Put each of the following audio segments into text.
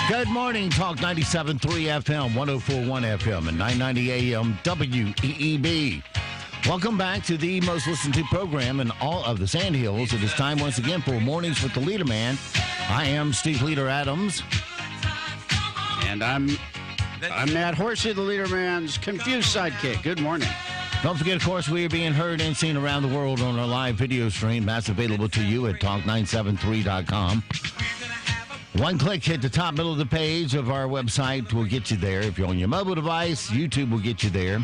Good morning, Talk 97.3 FM, 104.1FM, and 990 AM WEEB. Welcome back to the most listened to program in all of the Sand Hills. It is time once again for Mornings with the Leader Man. I am Steve Leader Adams. And I'm Matt Horsey, the Leader Man's confused sidekick. Good morning. Don't forget, of course, we are being heard and seen around the world on our live video stream. That's available to you at talk973.com. One click, hit the top middle of the page of our website will get you there. If you're on your mobile device, YouTube will get you there.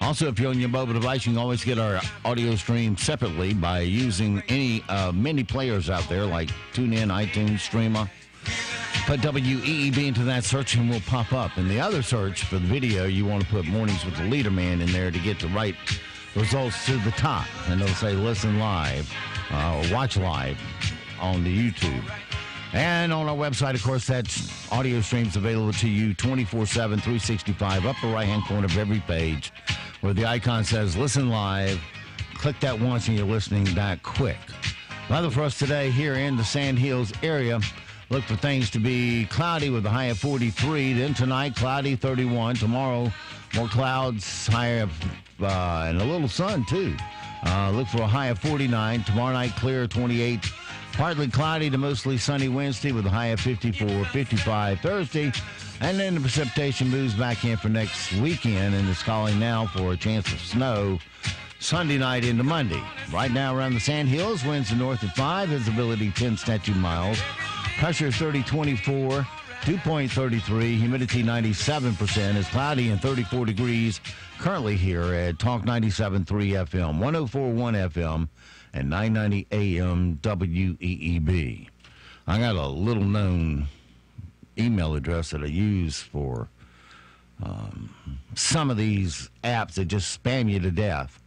Also, if you're on your mobile device, you can always get our audio stream separately by using any many players out there like TuneIn, iTunes, Streamer. Put WEEB into that search and we'll pop up. And the other search for the video, you want to put Mornings with the Leader Man in there to get the right results to the top. And they'll say listen live or watch live on the YouTube. And on our website, of course, that audio stream's available to you 24/7, 365, upper right-hand corner of every page where the icon says listen live. Click that once and you're listening that quick. Weather for us today here in the Sand Hills area. Look for things to be cloudy with a high of 43. Then tonight, cloudy, 31. Tomorrow, more clouds, high of, and a little sun, too. Look for a high of 49. Tomorrow night, clear, 28. Partly cloudy to mostly sunny Wednesday with a high of 54, 55 Thursday. And then the precipitation moves back in for next weekend, and it's calling now for a chance of snow Sunday night into Monday. Right now around the Sand Hills, winds to north at 5, visibility 10 statute miles. Pressure 3024, dew point 33, humidity 97%. It's cloudy and 34 degrees currently here at Talk 97.3 FM, 104.1 FM, and 990 AM WEEB. I got a little known email address that I use for some of these apps that just spam you to death.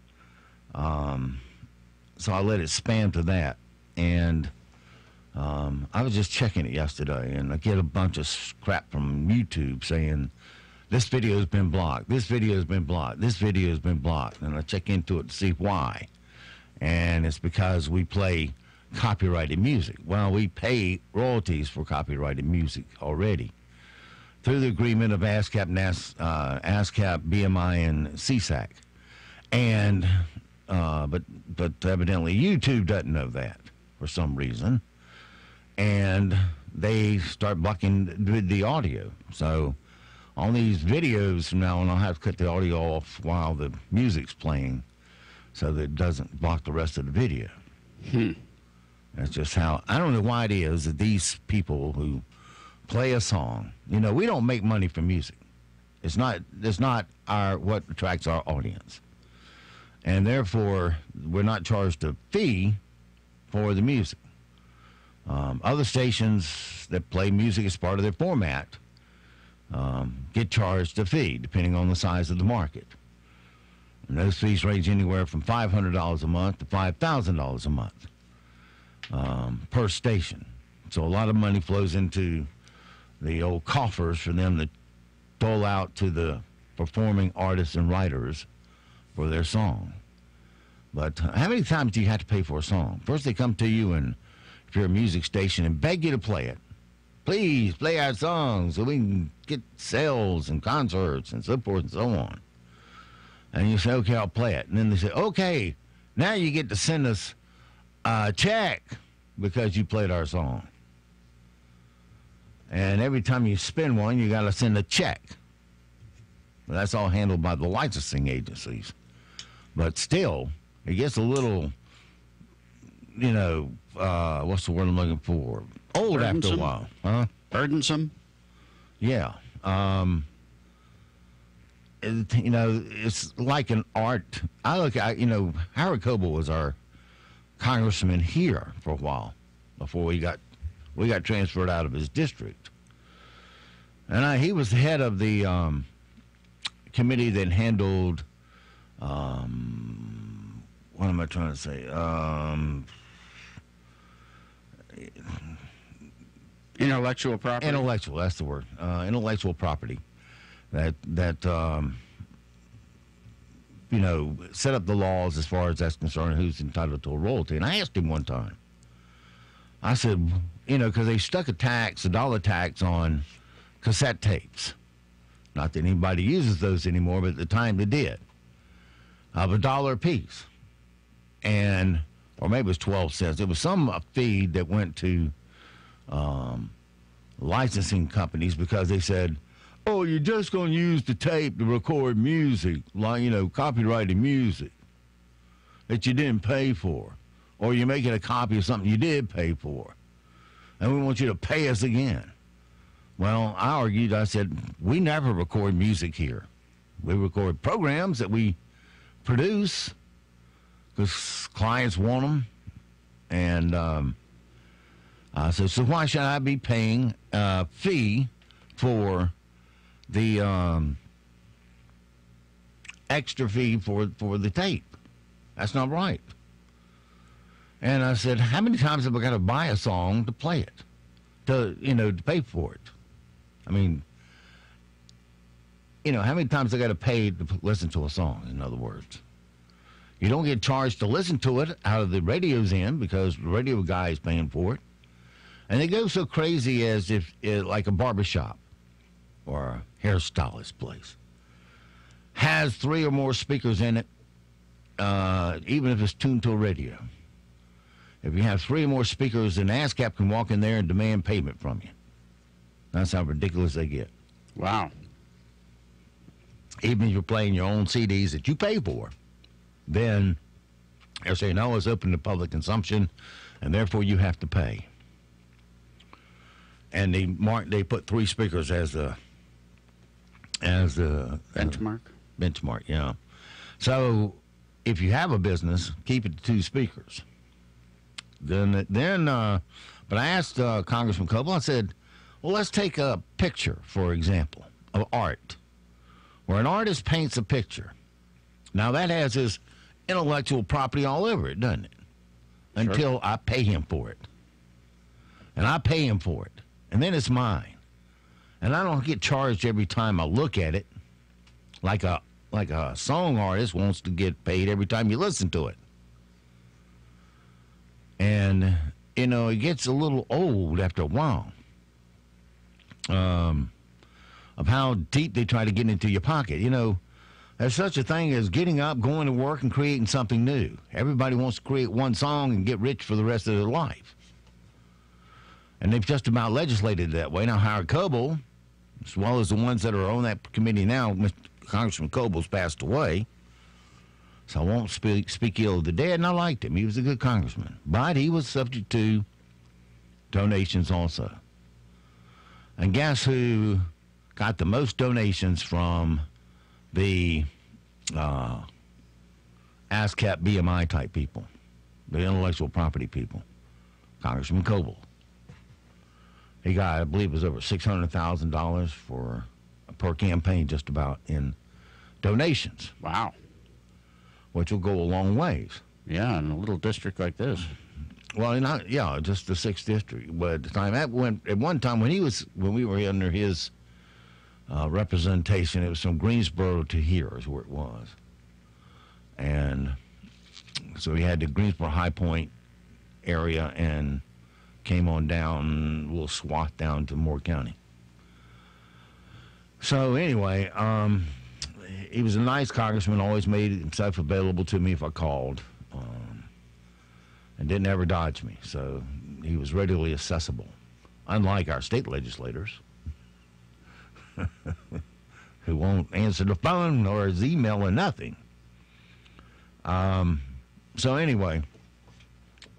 So I let it spam to that. And I was just checking it yesterday, and I get a bunch of crap from YouTube saying, this video has been blocked, this video has been blocked, this video has been blocked. And I check into it to see why. And it's because we play copyrighted music. Well, we pay royalties for copyrighted music already through the agreement of ASCAP, ASCAP, BMI, and CSAC. And but evidently YouTube doesn't know that for some reason, and they start blocking the audio. So on these videos from now on, I'll have to cut the audio off while the music's playing, so that it doesn't block the rest of the video. That's just how, I don't know why it is that these people who play a song, you know, we don't make money from music. It's not what attracts our audience. And therefore, we're not charged a fee for the music. Other stations that play music as part of their format get charged a fee, depending on the size of the market. And those fees range anywhere from $500 a month to $5,000 a month per station. So a lot of money flows into the old coffers for them to dole out to the performing artists and writers for their song. But how many times do you have to pay for a song? First they come to you, and if you're a music station, and beg you to play it. Please play our songs so we can get sales and concerts and so forth and so on. And you say, okay, I'll play it. And then they say, okay, now you get to send us a check because you played our song. And every time you spin one, you got to send a check. Well, that's all handled by the licensing agencies. But still, it gets a little, you know, what's the word I'm looking for? Old Burdensome. After a while. Huh? Burdensome? Yeah. You know, it's like an art. I look at, you know, Howard Coble was our congressman here for a while before we got transferred out of his district. And he was the head of the committee that handled, what am I trying to say? Intellectual property. Intellectual, that's the word. Intellectual property. That you know, set up the laws as far as that's concerned, who's entitled to a royalty. And I asked him one time, I said, you know, because they stuck a dollar tax on cassette tapes. Not that anybody uses those anymore, but at the time they did. Of $1 a piece. And, or maybe it was 12 cents. It was some fee that went to licensing companies because they said, oh, you're just going to use the tape to record music, like, copyrighted music that you didn't pay for. Or you're making a copy of something you did pay for. And we want you to pay us again. Well, I argued, I said, we never record music here. We record programs that we produce because clients want them. And I said, so why should I be paying a fee for the extra fee for the tape? That's not right. And I said, how many times have I got to buy a song to play it, to pay for it? I mean, how many times I got to pay to listen to a song, in other words? You don't get charged to listen to it out of the radio's end because the radio guy is paying for it. And they go so crazy as if, like a barbershop or a hairstylist place has 3 or more speakers in it, even if it's tuned to a radio. If you have 3 or more speakers, an ASCAP can walk in there and demand payment from you. That's how ridiculous they get. Wow. Even if you're playing your own CDs that you pay for, then they're saying, no, it's open to public consumption, and therefore you have to pay. And they put 3 speakers as a benchmark. Benchmark, yeah. So if you have a business, keep it to 2 speakers. But I asked Congressman Coble, I said, well, let's take a picture, for example, of art, where an artist paints a picture. Now, that has his intellectual property all over it, doesn't it? Until I pay him for it. And I pay him for it. And then it's mine. And I don't get charged every time I look at it like a song artist wants to get paid every time you listen to it. And, it gets a little old after a while of how deep they try to get into your pocket. There's such a thing as getting up, going to work, and creating something new. Everybody wants to create one song and get rich for the rest of their life. And they've just about legislated that way. Now, Howard Coble, as well as the ones that are on that committee now, Congressman Coble's passed away, so I won't speak ill of the dead, and I liked him. He was a good congressman. But he was subject to donations also. And guess who got the most donations from the ASCAP BMI type people, the intellectual property people? Congressman Coble. He got, I believe it was over $600,000 per campaign just about in donations. Wow. Which will go a long ways. Yeah, in a little district like this. Well, just the 6th district. But at the time, at one time when we were under his representation, it was from Greensboro to here is where it was. And so he had the Greensboro High Point area and came on down, a little swath down to Moore County. So anyway, he was a nice congressman, always made himself available to me if I called, and didn't ever dodge me. So he was readily accessible, unlike our state legislators who won't answer the phone or his email or nothing. So anyway,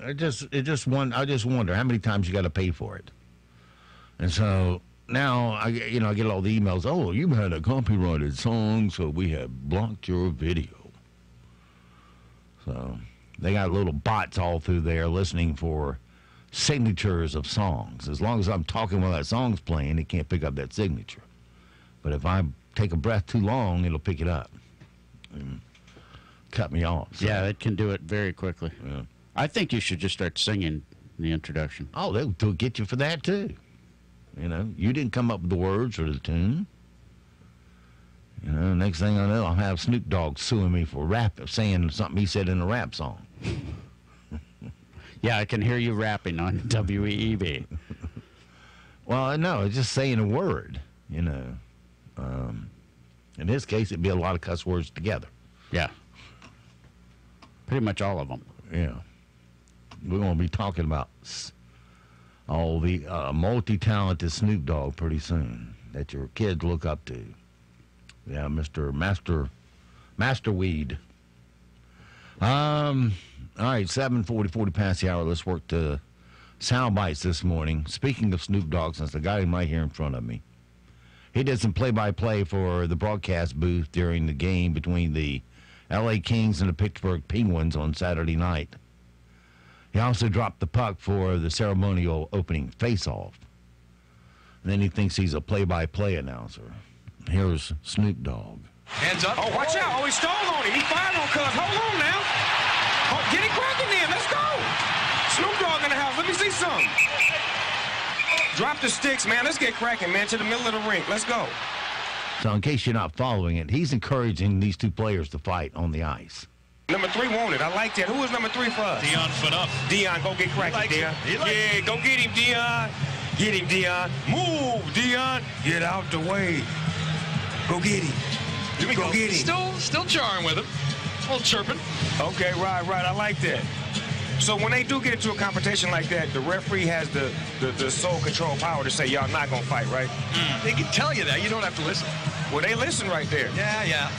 I just wonder how many times you got to pay for it. And so now I get all the emails. Oh, you had a copyrighted song, so we have blocked your video. So they got little bots all through there listening for signatures of songs. As long as I'm talking while that song's playing, it can't pick up that signature. But if I take a breath too long, it'll pick it up and cut me off. So. Yeah, it can do it very quickly. Yeah. I think you should just start singing in the introduction. Oh, they'll get you for that, too. You didn't come up with the words or the tune. Next thing I know, I'll have Snoop Dogg suing me for saying something he said in a rap song. Yeah, I can hear you rapping on WEEB. Well, no, it's just saying a word. you know. In his case, it'd be a lot of cuss words together. Yeah. Pretty much all of them. Yeah. We're going to be talking about all the multi-talented Snoop Dogg pretty soon that your kids look up to. Yeah, Master Weed. All right, 7:40 past the hour. Let's work to sound bites this morning. Speaking of Snoop Dogg, since I got him right here in front of me, he did some play-by-play for the broadcast booth during the game between the L.A. Kings and the Pittsburgh Penguins on Saturday night. He also dropped the puck for the ceremonial opening face-off. And then he thinks he's a play-by-play announcer. Here's Snoop Dogg. Hands up. Oh, watch out. Oh, he stole on him. He fired on Cuz. Hold on now. Oh, get it cracking then. Let's go. Snoop Dogg in the house. Let me see some. Drop the sticks, man. Let's get cracking, man, to the middle of the rink. Let's go. So in case you're not following it, he's encouraging these two players to fight on the ice. Number 3 wanted. I like that. Who was number 3 for us? Dion foot up. Dion, go get cracking, Dion. Yeah, go get him, Dion. Get him, Dion. Move, Dion. Get out the way. Go get him. Go get him. Still jarring with him. A little chirping. Okay, right. I like that. So when they do get into a competition like that, the referee has the sole control power to say, y'all not going to fight, right? They can tell you that. You don't have to listen. Well, they listen right there. Yeah.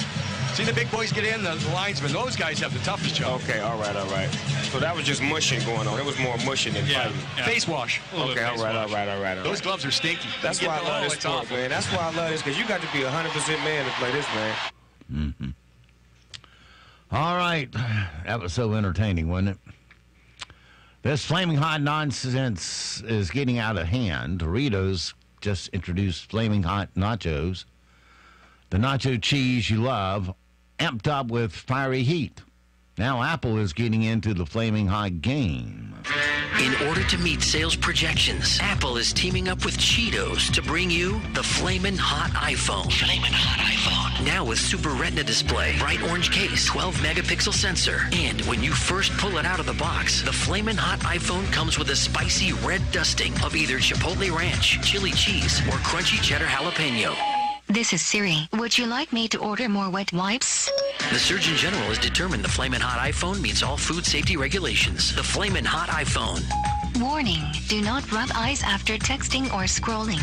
See the big boys get in, the linesmen. Those guys have the toughest job. Okay, all right. So that was just mushing going on. It was more mushing than fighting. Yeah. Face wash. Okay, all right. Those gloves are stinky. That's why I love this sport, man. That's why I love this, because you got to be 100% man to play this, man. Mm-hmm. All right. That was so entertaining, wasn't it? This flaming hot nonsense is getting out of hand. Doritos just introduced flaming hot nachos. The nacho cheese you love, amped up with fiery heat. Now Apple is getting into the flaming hot game. In order to meet sales projections, Apple is teaming up with Cheetos to bring you the Flamin' Hot iPhone. Flamin' Hot iPhone. Now with Super Retina display, bright orange case, 12-megapixel sensor. And when you first pull it out of the box, the Flamin' Hot iPhone comes with a spicy red dusting of either Chipotle Ranch, chili cheese, or crunchy cheddar jalapeno. This is Siri. Would you like me to order more wet wipes? The Surgeon General has determined the Flamin' Hot iPhone meets all food safety regulations. The Flamin' Hot iPhone. Warning, do not rub eyes after texting or scrolling.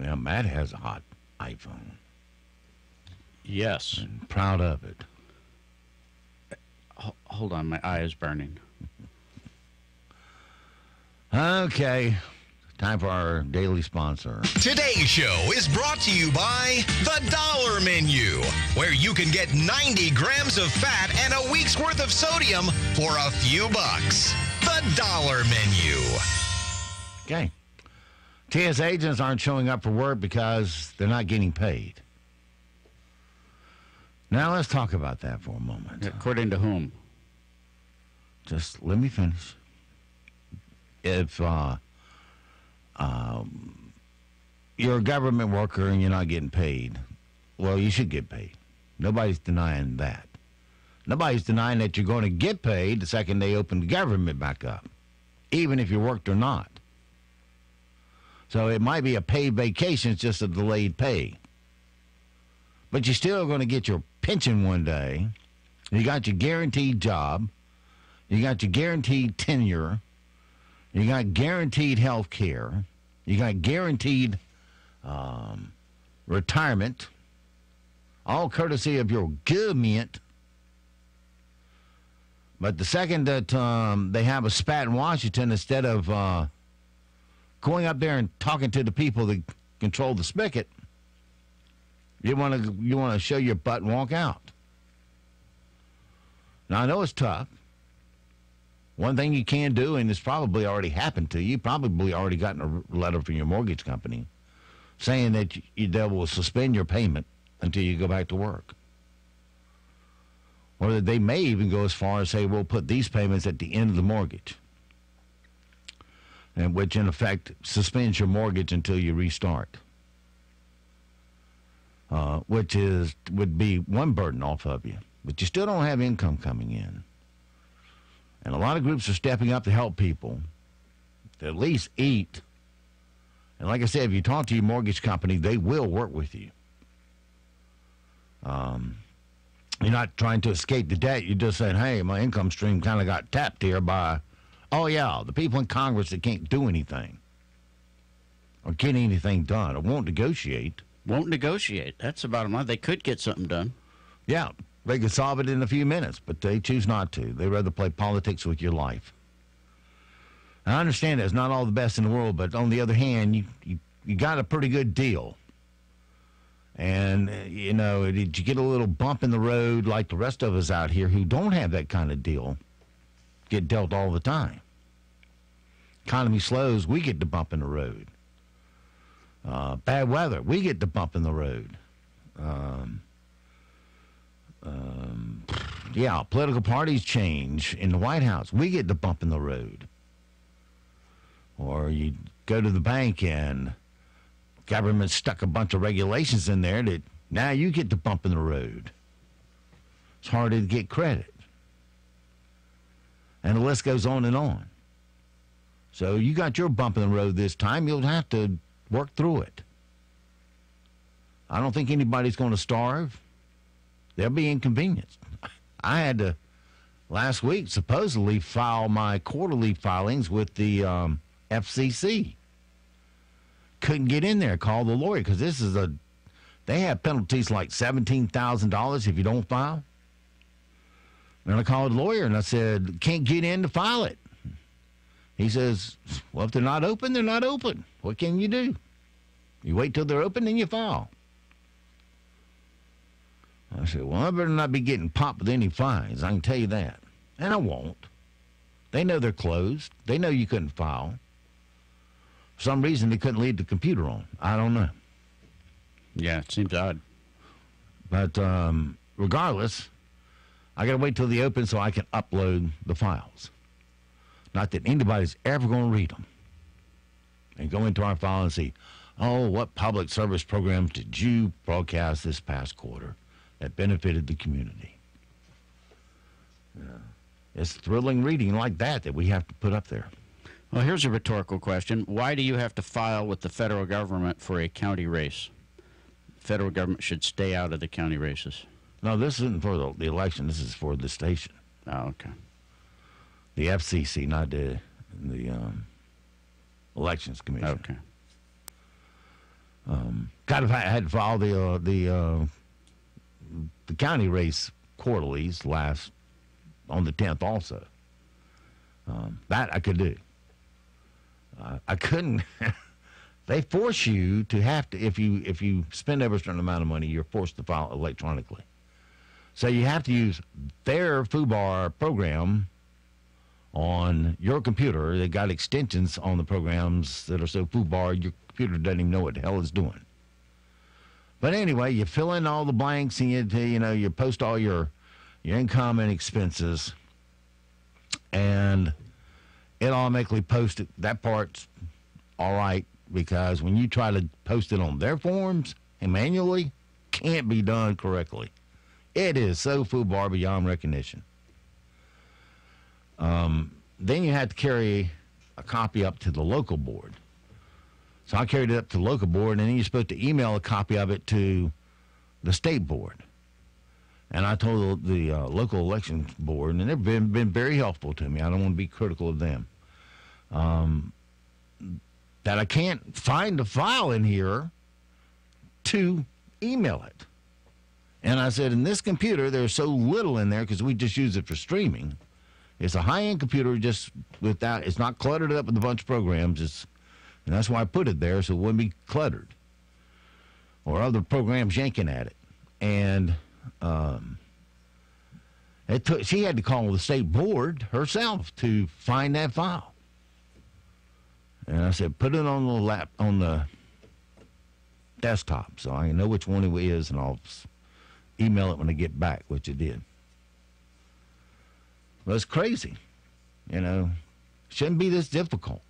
Yeah, Matt has a hot iPhone. Yes. I'm proud of it. Hold on, my eye is burning. Okay. Time for our daily sponsor. Today's show is brought to you by The Dollar Menu, where you can get 90 grams of fat and a week's worth of sodium for a few bucks. The Dollar Menu. Okay. TS agents aren't showing up for work because they're not getting paid. Now let's talk about that for a moment. According to whom? Just let me finish. If you're a government worker and you're not getting paid, well, you should get paid. Nobody's denying that. Nobody's denying that you're going to get paid the second they open the government back up, even if you worked or not. So it might be a paid vacation, it's just a delayed pay. But you're still going to get your pension one day. You got your guaranteed job. You got your guaranteed tenure. You got guaranteed health care. You got guaranteed retirement, all courtesy of your government. But the second that they have a spat in Washington, instead of going up there and talking to the people that control the spigot, you want to show your butt and walk out. Now, I know it's tough. One thing you can do, and it's probably already happened to you, probably already gotten a letter from your mortgage company saying that they will suspend your payment until you go back to work. Or that they may even go as far as say, we'll put these payments at the end of the mortgage, and which in effect suspends your mortgage until you restart, which would be one burden off of you. But you still don't have income coming in. And a lot of groups are stepping up to help people to at least eat. And like I said, if you talk to your mortgage company, they will work with you. You're not trying to escape the debt. You're just saying, hey, my income stream kind of got tapped here by, oh, yeah, the people in Congress that can't do anything or get anything done or won't negotiate. Won't negotiate. That's the bottom line. They could get something done. Yeah, they could solve it in a few minutes, but they choose not to. They rather play politics with your life. I understand it's not all the best in the world, but on the other hand, you got a pretty good deal. And, you know, did you get a little bump in the road like the rest of us out here who don't have that kind of deal get dealt all the time? Economy slows, we get the bump in the road. Bad weather, we get the bump in the road. Yeah, political parties change in the White House, we get the bump in the road. Or you go to the bank and government stuck a bunch of regulations in there that now you get the bump in the road. It's harder to get credit. And the list goes on and on. So you got your bump in the road this time. You'll have to work through it. I don't think anybody's going to starve. They'll be inconvenienced. I had to, last week, supposedly file my quarterly filings with the FCC. Couldn't get in there, call the lawyer, because they have penalties like $17,000 if you don't file. And I called the lawyer and I said, can't get in to file it. He says, well, if they're not open, they're not open. What can you do? You wait till they're open, then you file. I said, well, I better not be getting popped with any fines. I can tell you that. And I won't. They know they're closed. They know you couldn't file. For some reason, they couldn't leave the computer on. I don't know. Yeah, it seems odd. But regardless, I got to wait till they open so I can upload the files. Not that anybody's ever going to read them. And go into our file and see, oh, what public service programs did you broadcast this past quarter that benefited the community? Yeah. It's thrilling reading like that we have to put up there. Well, here's a rhetorical question. Why do you have to file with the federal government for a county race? The federal government should stay out of the county races. No, this isn't for the election. This is for the station. Oh, okay. The FCC, not the Elections Commission. Okay. I had to file the county race quarterlies on the 10th also. That I could do. I couldn't. They force you to have to, if you spend over a certain amount of money, you're forced to file electronically. So you have to use their FUBAR program on your computer. They got extensions on the programs that are so FUBAR, your computer doesn't even know what the hell it's doing. But anyway, you fill in all the blanks and you post all your income and expenses, and it automatically posts it. That part's all right, because when you try to post it on their forms and manually, can't be done correctly. It is so FUBAR beyond recognition. Then you have to carry a copy up to the local board. So I carried it up to the local board, and then you're supposed to email a copy of it to the state board. And I told the local elections board, and they've been very helpful to me. I don't want to be critical of them. That I can't find a file in here to email it. And I said, in this computer, there's so little in there because we just use it for streaming. It's a high-end computer, just without, it's not cluttered up with a bunch of programs. And that's why I put it there, so it wouldn't be cluttered or other programs yanking at it. And she had to call the state board herself to find that file. And I said, put it on the desktop so I know which one it is, and I'll email it when I get back, which it did. Well, it's crazy. Shouldn't be this difficult.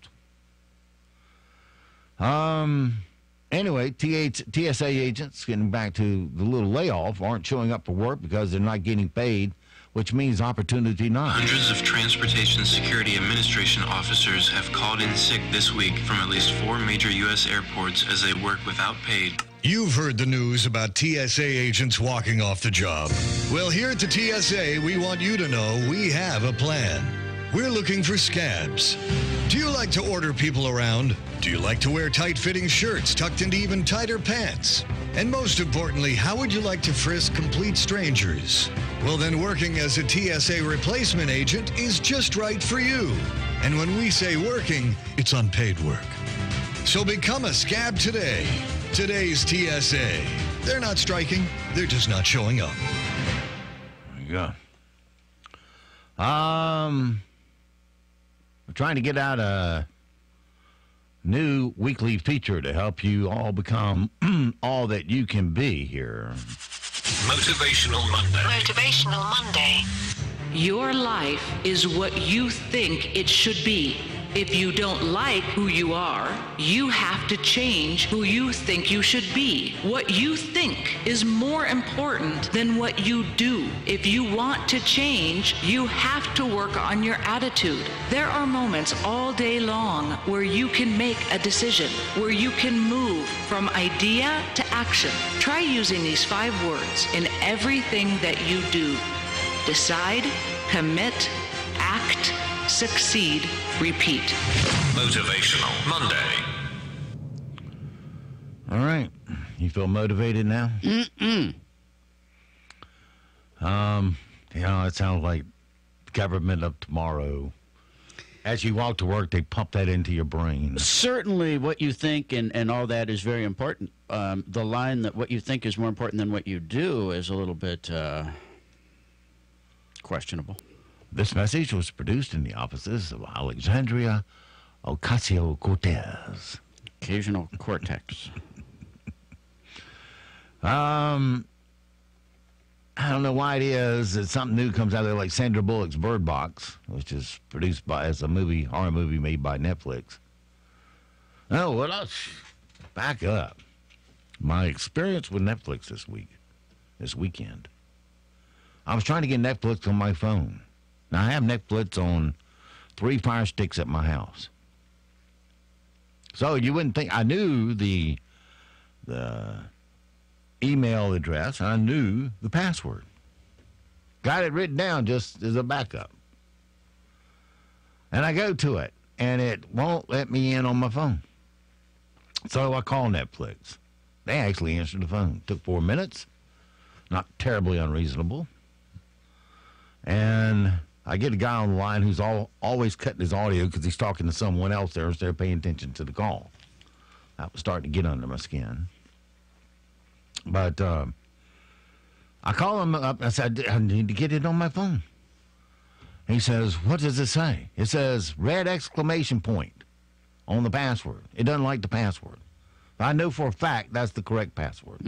Anyway, TSA agents, getting back to the little layoff, aren't showing up for work because they're not getting paid which means opportunity knocks. Hundreds of Transportation Security Administration officers have called in sick this week from at least 4 major U.S. airports as they work without paid. You've heard the news about TSA agents walking off the job. Well, here at the TSA, we want you to know we have a plan. We're looking for scabs. Do you like to order people around? Do you like to wear tight-fitting shirts tucked into even tighter pants? And most importantly, how would you like to frisk complete strangers? Well, then working as a TSA replacement agent is just right for you. And when we say working, it's unpaid work. So become a scab today. Today's TSA. They're not striking. They're just not showing up. There you go. We're trying to get out a new weekly feature to help you all become all that you can be here. Motivational Monday. Motivational Monday. Your life is what you think it should be. If you don't like who you are, you have to change who you think you should be. What you think is more important than what you do. If you want to change, you have to work on your attitude. There are moments all day long where you can make a decision, where you can move from idea to action. Try using these 5 words in everything that you do. Decide, commit, act, succeed, repeat. Motivational Monday. All right. You feel motivated now? You know, it sounds like government of tomorrow. As you walk to work, they pump that into your brain. Certainly what you think and all that is very important. The line that what you think is more important than what you do is a little bit questionable. This message was produced in the offices of Alexandria Ocasio-Cortez. Occasional cortex. I don't know why it is that something new comes out there, like Sandra Bullock's Bird Box, which is produced as a horror movie made by Netflix. Oh, what else? Back up. My experience with Netflix this weekend. I was trying to get Netflix on my phone. Now, I have Netflix on 3 Fire Sticks at my house. So you wouldn't think I knew the email address, and I knew the password. Got it written down just as a backup. And I go to it, and it won't let me in on my phone. So I call Netflix. They actually answered the phone. Took 4 minutes. Not terribly unreasonable. And I get a guy on the line who's always cutting his audio because he's talking to someone else there instead of paying attention to the call. That was starting to get under my skin. But I call him up and I said, I need to get it on my phone. He says, what does it say? It says red exclamation point on the password. It doesn't like the password. But I know for a fact that's the correct password.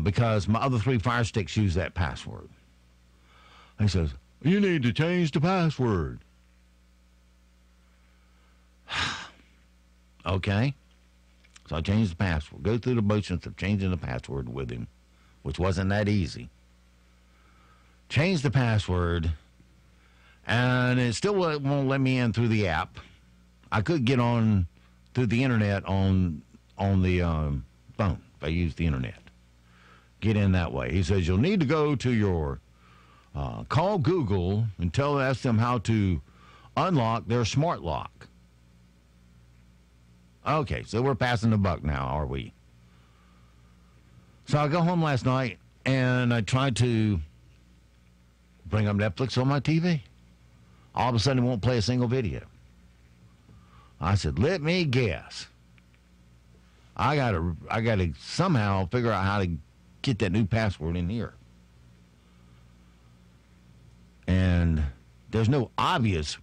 Because my other 3 Fire Sticks use that password. He says, you need to change the password. Okay. So I changed the password. Go through the motions of changing the password with him, which wasn't that easy. Changed the password, and it still won't let me in through the app. I could get on through the internet on the phone if I use the internet. Get in that way. He says, you'll need to go to your call Google and ask them how to unlock their smart lock. Okay, so we're passing the buck now, are we? So I go home last night, and I tried to bring up Netflix on my TV. All of a sudden, it won't play a single video. I said, let me guess. I gotta somehow figure out how to get that new password in here. And there's no obvious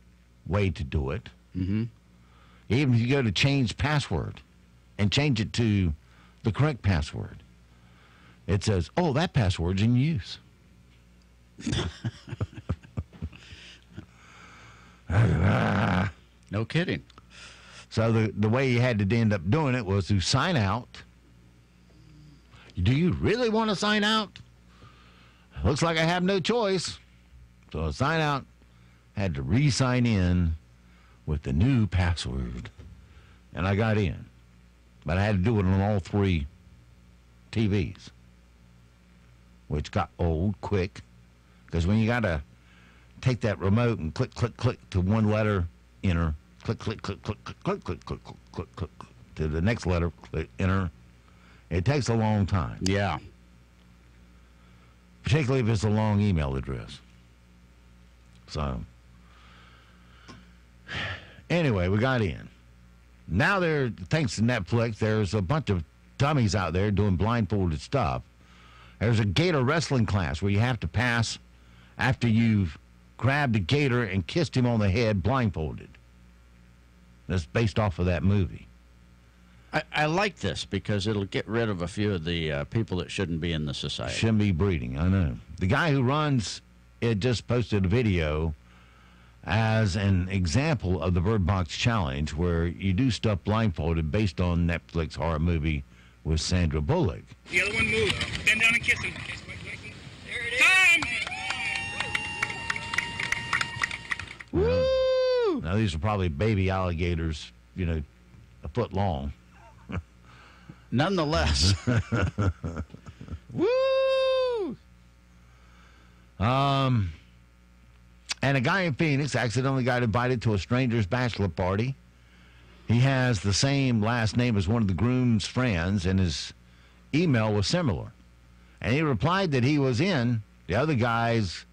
way to do it. Even if you go to change password and change it to the correct password, it says, oh, that password's in use. No kidding. So the way you had to end up doing it was to sign out. Do you really want to sign out? looks like I have no choice. So I sign out, had to re-sign in with the new password. And I got in. But I had to do it on all 3 TVs, which got old quick. Because when you got to take that remote and click, click, click to one letter, enter, click, click, click, click, click, click, click, click, click, click, click, to the next letter, click, enter, it takes a long time. Yeah. Particularly if it's a long email address. So, anyway, we got in. Now thanks to Netflix, there's a bunch of dummies out there doing blindfolded stuff. There's a gator wrestling class where you have to pass after you've grabbed a gator and kissed him on the head blindfolded. That's based off of that movie. I like this because it'll get rid of a few of the people that shouldn't be in the society. Shouldn't be breeding, I know. The guy who runs it just posted a video as an example of the Bird Box Challenge where you do stuff blindfolded based on Netflix horror movie with Sandra Bullock. The other one move. Bend down and kiss him. There it is. Time! Woo! Now, these are probably baby alligators, you know, a foot long. Nonetheless. Woo! And a guy in Phoenix accidentally got invited to a stranger's bachelor party. He has the same last name as one of the groom's friends, and his email was similar. And he replied that he was in. The other guys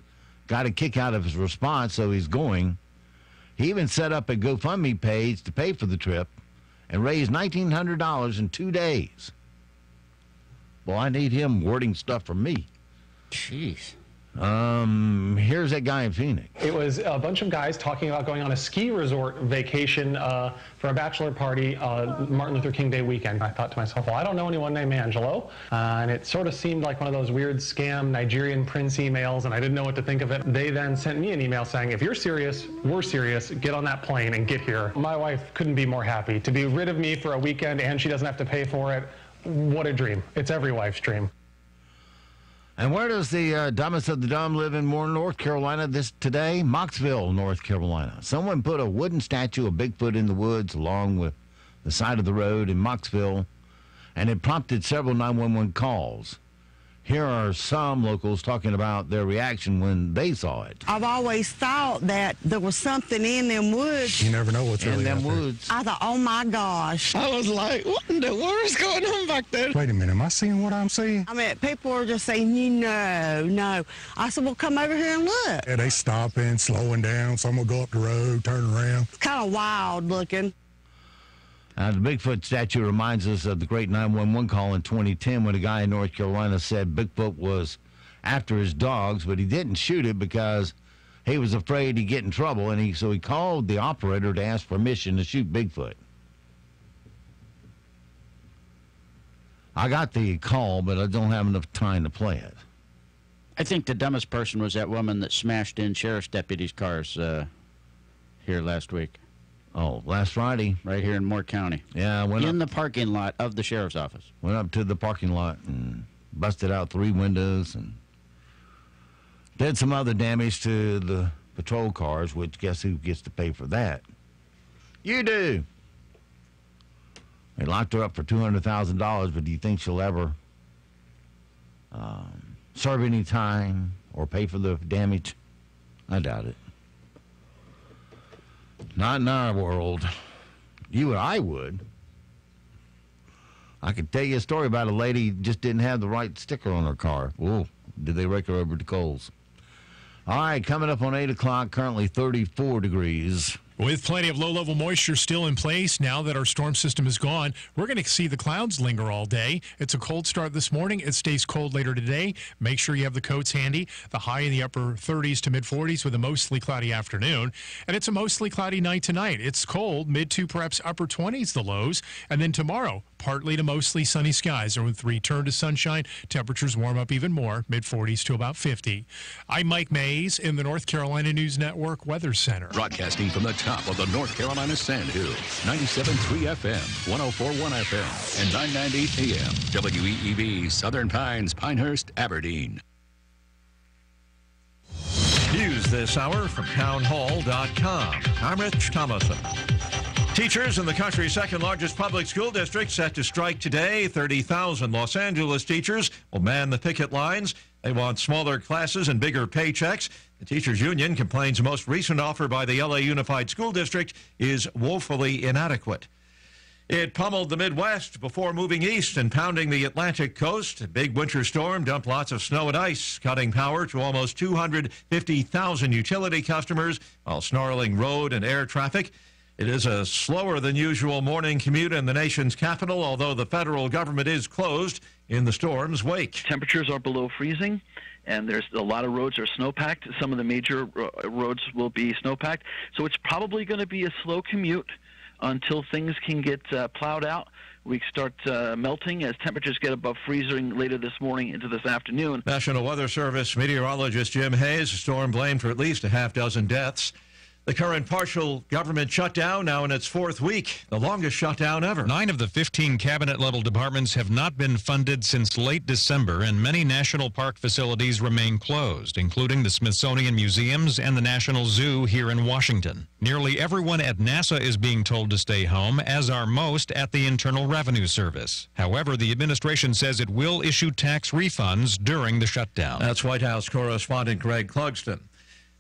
got a kick out of his response, so he's going. He even set up a GoFundMe page to pay for the trip and raised $1,900 in 2 days. Well, I need him wording stuff for me. Jeez. Here's that guy in Phoenix. It was a bunch of guys talking about going on a ski resort vacation for a bachelor party Martin Luther King Day weekend. I thought to myself, well, I don't know anyone named Angelo. And it sort of seemed like one of those weird scam Nigerian prince emails, and I didn't know what to think of it. They then sent me an email saying, if you're serious, we're serious, get on that plane and get here. My wife couldn't be more happy. To be rid of me for a weekend and she doesn't have to pay for it, what a dream. It's every wife's dream. And where does the dumbest of the dumb live in North Carolina today? Mocksville, North Carolina. Someone put a wooden statue of Bigfoot in the woods along with the side of the road in Mocksville, and it prompted several 911 calls. Here are some locals talking about their reaction when they saw it. I've always thought that there was something in them woods. You never know what's really in them out woods. I thought, oh my gosh. I was like, what in the world is going on back there? Wait a minute, am I seeing what I'm seeing? I mean, people are just saying, no. I said, well, come over here and look. Yeah, they stopping, slowing down. Some will go up the road, turn around. It's kind of wild looking. The Bigfoot statue reminds us of the great 911 call in 2010 when a guy in North Carolina said Bigfoot was after his dogs, but he didn't shoot it because he was afraid he'd get in trouble, and so he called the operator to ask permission to shoot Bigfoot. I got the call, but I don't have enough time to play it. I think the dumbest person was that woman that smashed in sheriff's deputies' cars here last week. Oh, last Friday. Right here in Moore County. Yeah, I went in the parking lot of the sheriff's office. Went up to the parking lot and busted out 3 windows and did some other damage to the patrol cars, which guess who gets to pay for that? You do. They locked her up for $200,000, but do you think she'll ever serve any time or pay for the damage? I doubt it. Not in our world. You and I would. I could tell you a story about a lady who just didn't have the right sticker on her car. Whoa, did they rake her over to Kohl's? All right, coming up on 8 o'clock, currently 34 degrees. With plenty of low-level moisture still in place now that our storm system is gone, we're going to see the clouds linger all day. It's a cold start this morning. It stays cold later today. Make sure you have the coats handy. The high in the upper 30s to mid-40s with a mostly cloudy afternoon. And it's a mostly cloudy night tonight. It's cold, mid to perhaps upper 20s the lows. And then tomorrow, partly to mostly sunny skies. And with return to sunshine, temperatures warm up even more, mid-40s to about 50. I'm Mike Mays in the North Carolina News Network Weather Center. Broadcasting from the top of the North Carolina Sand Hills, 97.3 FM, 104.1FM, and 990 AM, WEEB, Southern Pines, Pinehurst, Aberdeen. news this hour from townhall.com. I'm Rich Thomason. Teachers in the country's second largest public school district set to strike today. 30,000 Los Angeles teachers will man the picket lines. They want smaller classes and bigger paychecks. The teachers union complains the most recent offer by the LA Unified School District is woefully inadequate. It pummeled the Midwest before moving east and pounding the Atlantic coast. A big winter storm dumped lots of snow and ice, cutting power to almost 250,000 utility customers while snarling road and air traffic. It is a slower than usual morning commute in the nation's capital, although the federal government is closed in the storm's wake. Temperatures are below freezing, and there's a lot of roads are snow-packed. Some of the major roads will be snow-packed. So it's probably going to be a slow commute until things can get plowed out. We start melting as temperatures get above freezing later this morning into this afternoon. National Weather Service meteorologist Jim Hayes, storm blamed for at least a half dozen deaths. The current partial government shutdown now in its fourth week, the longest shutdown ever. 9 of the 15 cabinet-level departments have not been funded since late December, and many national park facilities remain closed, including the Smithsonian Museums and the National Zoo here in Washington. Nearly everyone at NASA is being told to stay home, as are most at the Internal Revenue Service. However, the administration says it will issue tax refunds during the shutdown. That's White House correspondent Greg Clugston.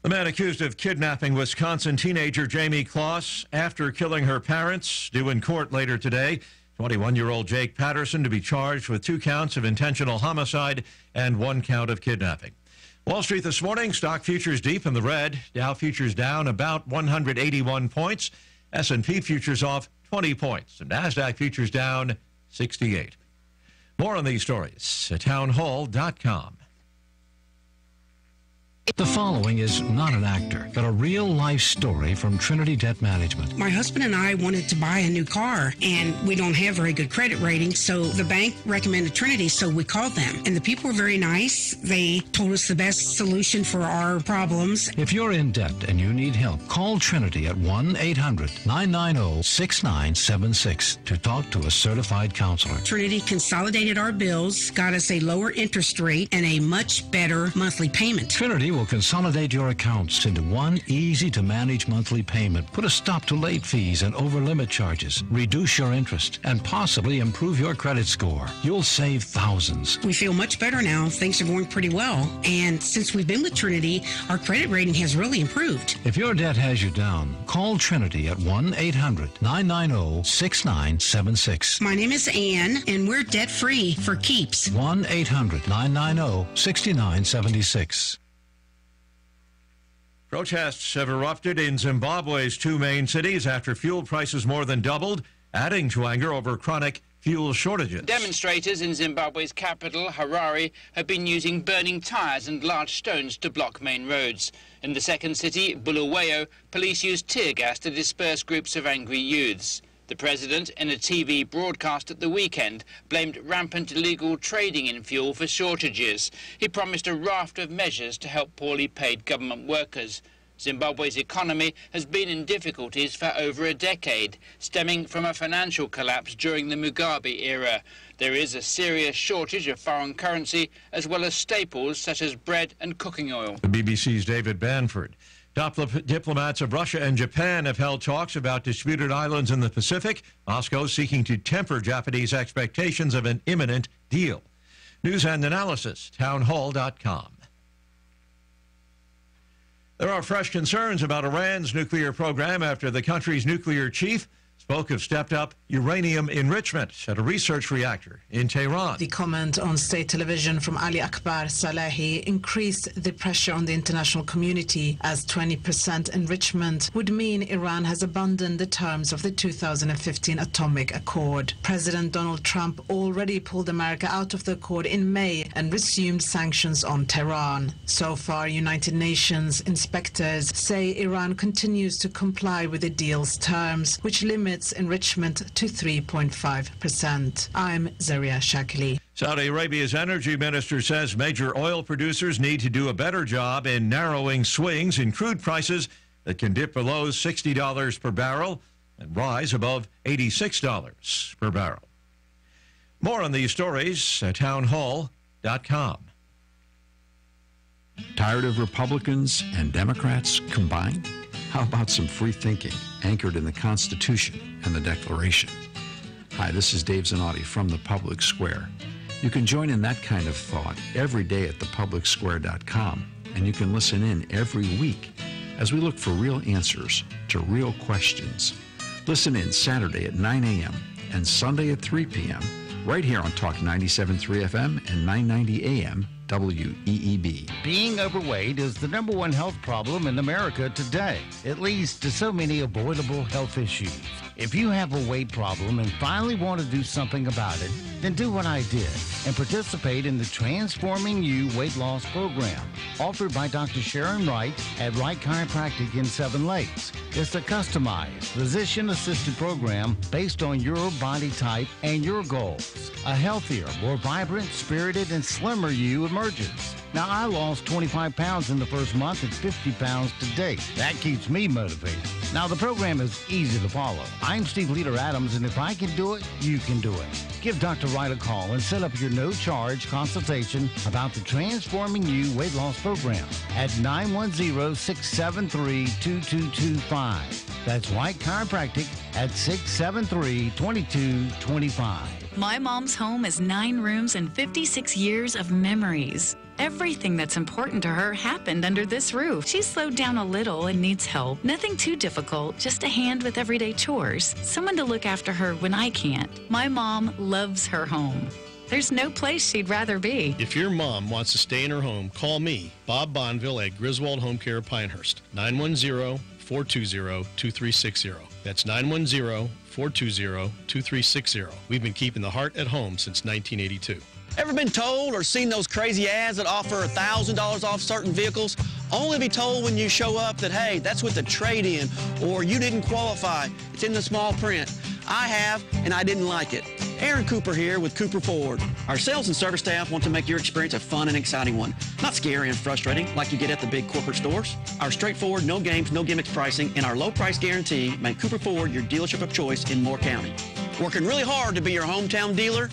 The man accused of kidnapping Wisconsin teenager Jamie Kloss after killing her parents, due in court later today. 21-year-old Jake Patterson to be charged with 2 counts of intentional homicide and 1 count of kidnapping. Wall Street this morning, stock futures deep in the red. Dow futures down about 181 points. S&P futures off 20 points. And NASDAQ futures down 68. More on these stories at townhall.com. The following is not an actor, but a real-life story from Trinity Debt Management. My husband and I wanted to buy a new car, and we don't have very good credit rating, so the bank recommended Trinity, so we called them. And the people were very nice. They told us the best solution for our problems. If you're in debt and you need help, call Trinity at 1-800-990-6976 to talk to a certified counselor. Trinity consolidated our bills, got us a lower interest rate, and a much better monthly payment. Trinity will consolidate your accounts into one easy-to-manage monthly payment, put a stop to late fees and over-limit charges, reduce your interest, and possibly improve your credit score. You'll save thousands. We feel much better now. Things are going pretty well. And since we've been with Trinity, our credit rating has really improved. If your debt has you down, call Trinity at 1-800-990-6976. My name is Ann, and we're debt-free for keeps. 1-800-990-6976. Protests have erupted in Zimbabwe's 2 main cities after fuel prices more than doubled, adding to anger over chronic fuel shortages. Demonstrators in Zimbabwe's capital, Harare, have been using burning tires and large stones to block main roads. In the second city, Bulawayo, police used tear gas to disperse groups of angry youths. The president, in a TV broadcast at the weekend, blamed rampant illegal trading in fuel for shortages. He promised a raft of measures to help poorly paid government workers. Zimbabwe's economy has been in difficulties for over a decade, stemming from a financial collapse during the Mugabe era. There is a serious shortage of foreign currency, as well as staples such as bread and cooking oil. The BBC's David Banford. Top diplomats of Russia and Japan have held talks about disputed islands in the Pacific. Moscow seeking to temper Japanese expectations of an imminent deal. News and analysis, townhall.com. There are fresh concerns about Iran's nuclear program after the country's nuclear chief spoke of stepped-up uranium enrichment at a research reactor in Tehran. The comment on state television from Ali Akbar Salehi increased the pressure on the international community, as 20% enrichment would mean Iran has abandoned the terms of the 2015 atomic accord. President Donald Trump already pulled America out of the accord in May and resumed sanctions on Tehran. So far, United Nations inspectors say Iran continues to comply with the deal's terms, which limits enrichment to 3.5%. I'm Zaria Shakili. Saudi Arabia's energy minister says major oil producers need to do a better job in narrowing swings in crude prices that can dip below $60 per barrel and rise above $86 per barrel. More on these stories at townhall.com. Tired of Republicans and Democrats combined? How about some free thinking anchored in the Constitution and the Declaration? Hi, this is Dave Zanotti from the Public Square. You can join in that kind of thought every day at thepublicsquare.com, and you can listen in every week as we look for real answers to real questions. Listen in Saturday at 9 a.m. and Sunday at 3 p.m. right here on Talk 97.3 FM and 990 AM WEEB. Being overweight is the #1 health problem in America today. It leads to so many avoidable health issues. If you have a weight problem and finally want to do something about it, then do what I did and participate in the Transforming You Weight Loss Program, offered by Dr. Sharon Wright at Wright Chiropractic in Seven Lakes. It's a customized, physician-assisted program based on your body type and your goals. A healthier, more vibrant, spirited, and slimmer you emerges. Now, I lost 25 pounds in the first month and 50 pounds to date. That keeps me motivated. Now, the program is easy to follow. I'm Steve Leader Adams, and if I can do it, you can do it. Give Dr. Wright a call and set up your no-charge consultation about the Transforming You Weight Loss Program at 910-673-2225. That's White Chiropractic at 673-2225. My mom's home is 9 rooms and 56 years of memories. Everything that's important to her happened under this roof. She's slowed down a little and needs help. Nothing too difficult, just a hand with everyday chores. Someone to look after her when I can't. My mom loves her home. There's no place she'd rather be. If your mom wants to stay in her home, call me, Bob Bonville at Griswold Home Care Pinehurst, 910-420-2360. That's 910-420-2360. We've been keeping the heart at home since 1982. Ever been told or seen those crazy ads that offer $1,000 off certain vehicles? Only to be told when you show up that, hey, that's with the trade-in, or you didn't qualify. It's in the small print. I have, and I didn't like it. Aaron Cooper here with Cooper Ford. Our sales and service staff want to make your experience a fun and exciting one, not scary and frustrating like you get at the big corporate stores. Our straightforward, no games, no gimmicks pricing and our low price guarantee make Cooper Ford your dealership of choice in Moore County. Working really hard to be your hometown dealer,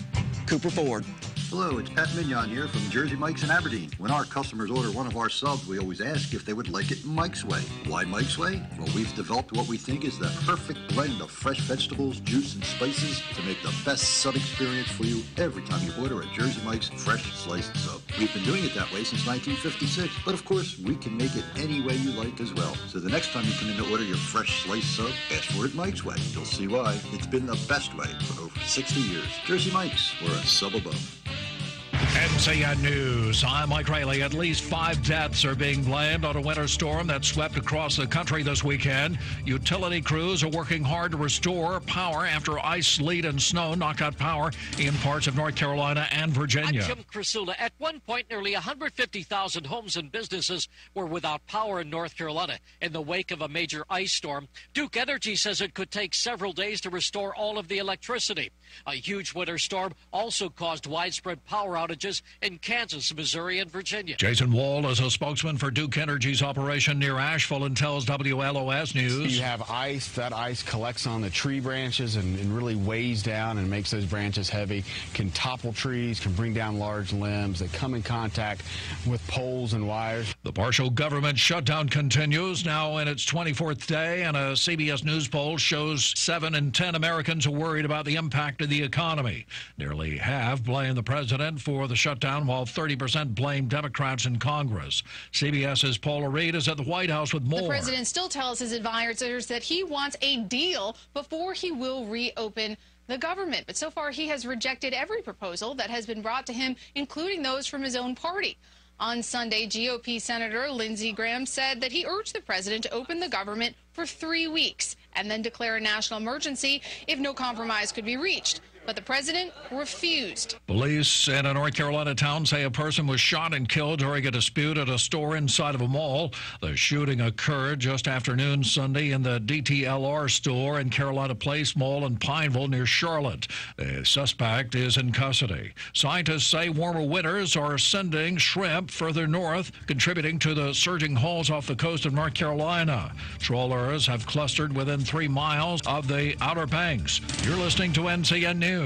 Cooper Ford. Hello, it's Pat Mignon here from Jersey Mike's in Aberdeen. When our customers order one of our subs, we always ask if they would like it Mike's way. Why Mike's way? Well, we've developed what we think is the perfect blend of fresh vegetables, juice, and spices to make the best sub experience for you every time you order a Jersey Mike's fresh sliced sub. We've been doing it that way since 1956, but of course, we can make it any way you like as well. So the next time you come in to order your fresh sliced sub, ask for it Mike's way. You'll see why. It's been the best way for over 60 years. Jersey Mike's, we're a sub above. NCN News. I'm Mike Rayleigh. At least 5 deaths are being blamed on a winter storm that swept across the country this weekend. Utility crews are working hard to restore power after ice, sleet, and snow knocked out power in parts of North Carolina and Virginia. I'm Jim Crisula. At one point, nearly 150,000 homes and businesses were without power in North Carolina in the wake of a major ice storm. Duke Energy says it could take several days to restore all of the electricity. A huge winter storm also caused widespread power outages in Kansas, Missouri, and Virginia. Jason Wall is a spokesman for Duke Energy's operation near Asheville and tells WLOS News. You have ice. That ice collects on the tree branches and really weighs down and makes those branches heavy, can topple trees, can bring down large limbs. They come in contact with poles and wires. The partial government shutdown continues now in its 24th day, and a CBS News poll shows 7 in 10 Americans are worried about the impact of the economy. Nearly half blame the president for the shutdown, while 30% blame Democrats in Congress. CBS's Paula Reed is at the White House with more. The president still tells his advisors that he wants a deal before he will reopen the government. But so far, he has rejected every proposal that has been brought to him, including those from his own party. On Sunday, GOP Senator Lindsey Graham said that he urged the president to open the government for 3 weeks and then declare a national emergency if no compromise could be reached. But the president refused. Police in a North Carolina town say a person was shot and killed during a dispute at a store inside of a mall. The shooting occurred just after noon Sunday in the DTLR store in Carolina Place Mall in Pineville near Charlotte. The suspect is in custody. Scientists say warmer winters are sending shrimp further north, contributing to the surging hauls off the coast of North Carolina. Trawlers have clustered within 3 miles of the Outer Banks. You're listening to NCN News.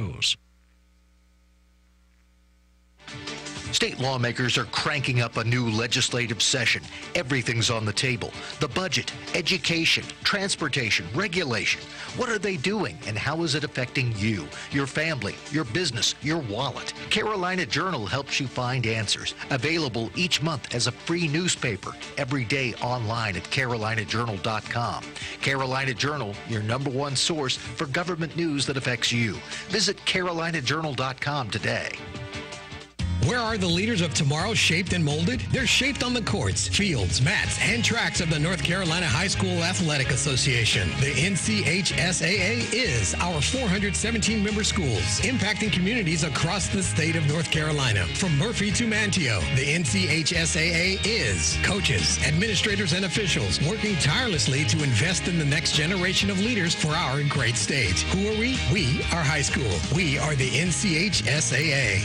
State lawmakers are cranking up a new legislative session. Everything's on the table. The budget, education, transportation, regulation. What are they doing, and how is it affecting you, your family, your business, your wallet? Carolina Journal helps you find answers. Available each month as a free newspaper. Every day online at carolinajournal.com. Carolina Journal, your #1 source for government news that affects you. Visit carolinajournal.com today. Where are the leaders of tomorrow shaped and molded? They're shaped on the courts, fields, mats, and tracks of the North Carolina High School Athletic Association. The NCHSAA is our 417-member schools, impacting communities across the state of North Carolina. From Murphy to Manteo, the NCHSAA is coaches, administrators, and officials working tirelessly to invest in the next generation of leaders for our great state. Who are we? We are high school. We are the NCHSAA.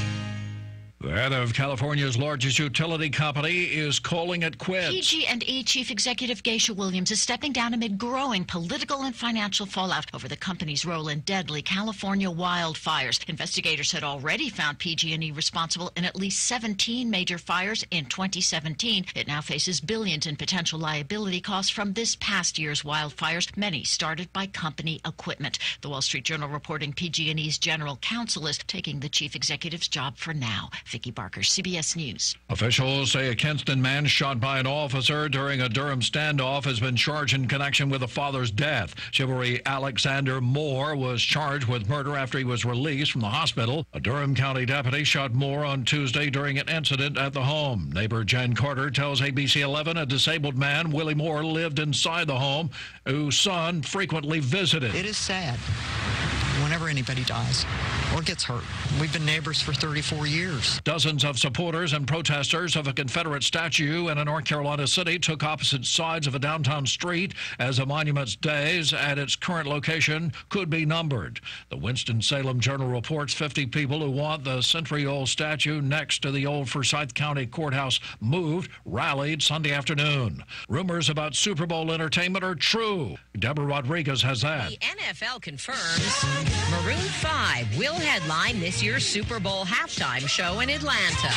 The head of California's largest utility company is calling it quits. PG&E Chief Executive Geisha Williams is stepping down amid growing political and financial fallout over the company's role in deadly California wildfires. Investigators had already found PG&E responsible in at least 17 major fires in 2017. It now faces billions in potential liability costs from this past year's wildfires, many started by company equipment. The Wall Street Journal reporting PG&E's general counsel is taking the chief executive's job for now. Vicki Barker, CBS News. Officials say a Kinston man shot by an officer during a Durham standoff has been charged in connection with a father's death. Chivalry Alexander Moore was charged with murder after he was released from the hospital. A Durham County deputy shot Moore on Tuesday during an incident at the home. Neighbor Jen Carter tells ABC 11 a disabled man, Willie Moore, lived inside the home, whose son frequently visited. It is sad whenever anybody dies or gets hurt. We've been neighbors for 34 years. Dozens of supporters and protesters of a Confederate statue in a North Carolina city took opposite sides of a downtown street as the monument's days at its current location could be numbered. The Winston-Salem Journal reports 50 people who want the century-old statue next to the old Forsyth County Courthouse moved rallied Sunday afternoon. Rumors about Super Bowl entertainment are true. Deborah Rodriguez has that. The NFL confirms Maroon 5 will headline this year's Super Bowl halftime show in Atlanta.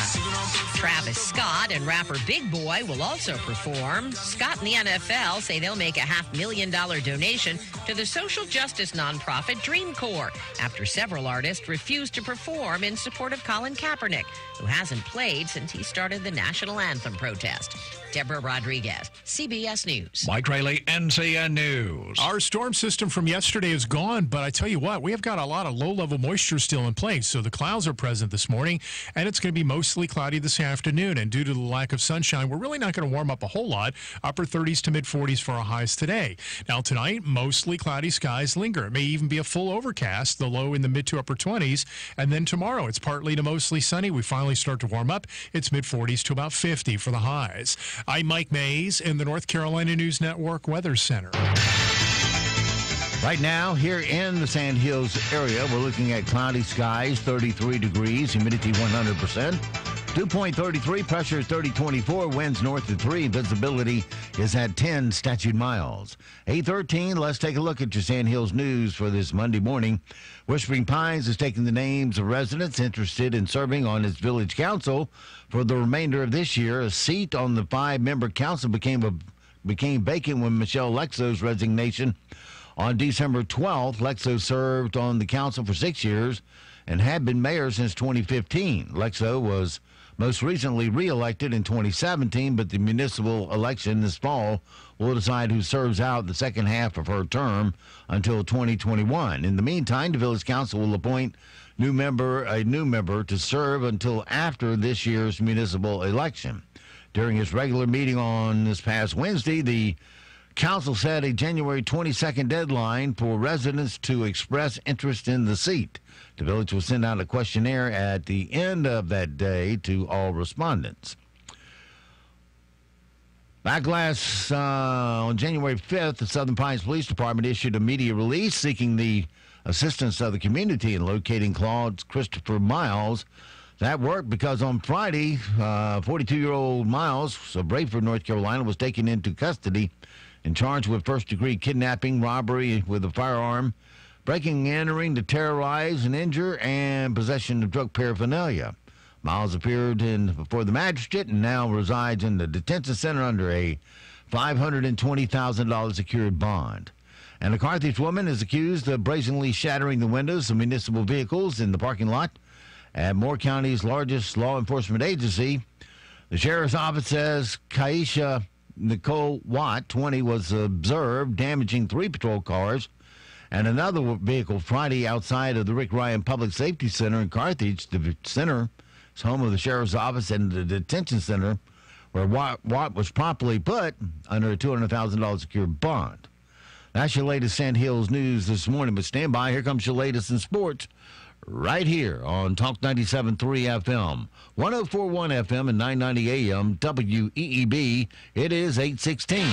Travis Scott and rapper Big Boy will also perform. Scott and the NFL say they'll make a $500,000 donation to the social justice nonprofit Dream Corps after several artists refused to perform in support of Colin Kaepernick, who hasn't played since he started the national anthem protest. Deborah Rodriguez, CBS News. Mike Rayleigh, NCN News. Our storm system from yesterday is gone, but I tell you what, we have got a lot of low-level moisture still in place. So the clouds are present this morning, and it's going to be mostly cloudy this afternoon. And due to the lack of sunshine, we're really not going to warm up a whole lot. Upper 30s to mid-40s for our highs today. Now tonight, mostly cloudy skies linger. It may even be a full overcast, the low in the mid to upper 20s. And then tomorrow, it's partly to mostly sunny. We finally start to warm up. It's mid-40s to about 50 for the highs. I'm Mike Mays in the North Carolina News Network Weather Center. Right now, here in the Sand Hills area, we're looking at cloudy skies, 33 degrees, humidity 100%. Dew point 33, pressure 3024, winds north of 3, visibility is at 10 statute miles. 8:13, let's take a look at your Sand Hills news for this Monday morning. Whispering Pines is taking the names of residents interested in serving on its village council for the remainder of this year. A seat on the 5-member council became vacant when Michelle Lexo's resignation on December 12th. Lexo served on the council for 6 years and had been mayor since 2015. Lexo was most recently reelected in 2017, but the municipal election this fall will decide who serves out the second half of her term until 2021. In the meantime, the village council will appoint a new member to serve until after this year's municipal election. During its regular meeting on this past Wednesday, the council set a January 22nd deadline for residents to express interest in the seat. The village will send out a questionnaire at the end of that day to all respondents. Backlash on January 5th, the Southern Pines Police Department issued a media release seeking the assistance of the community in locating Claude Christopher Miles. That worked because on Friday, 42-year-old Miles of Brayford, North Carolina, was taken into custody and charged with first-degree kidnapping, robbery with a firearm, breaking and entering to terrorize and injure, and possession of drug paraphernalia. Miles appeared before the magistrate and now resides in the detention center under a $520,000 secured bond. And a Carthage woman is accused of brazenly shattering the windows of municipal vehicles in the parking lot at Moore County's largest law enforcement agency. The sheriff's office says Kaisha Nicole Watt, 20, was observed damaging 3 patrol cars and another vehicle Friday outside of the Rick Ryan Public Safety Center in Carthage. The center is home of the sheriff's office and the detention center, where Watt was promptly put under a $200,000 secured bond. That's your latest Sand Hills news this morning, but stand by. Here comes your latest in sports right here on Talk 97.3 FM, 104.1 FM, and 990 AM WEEB. It is 8:16.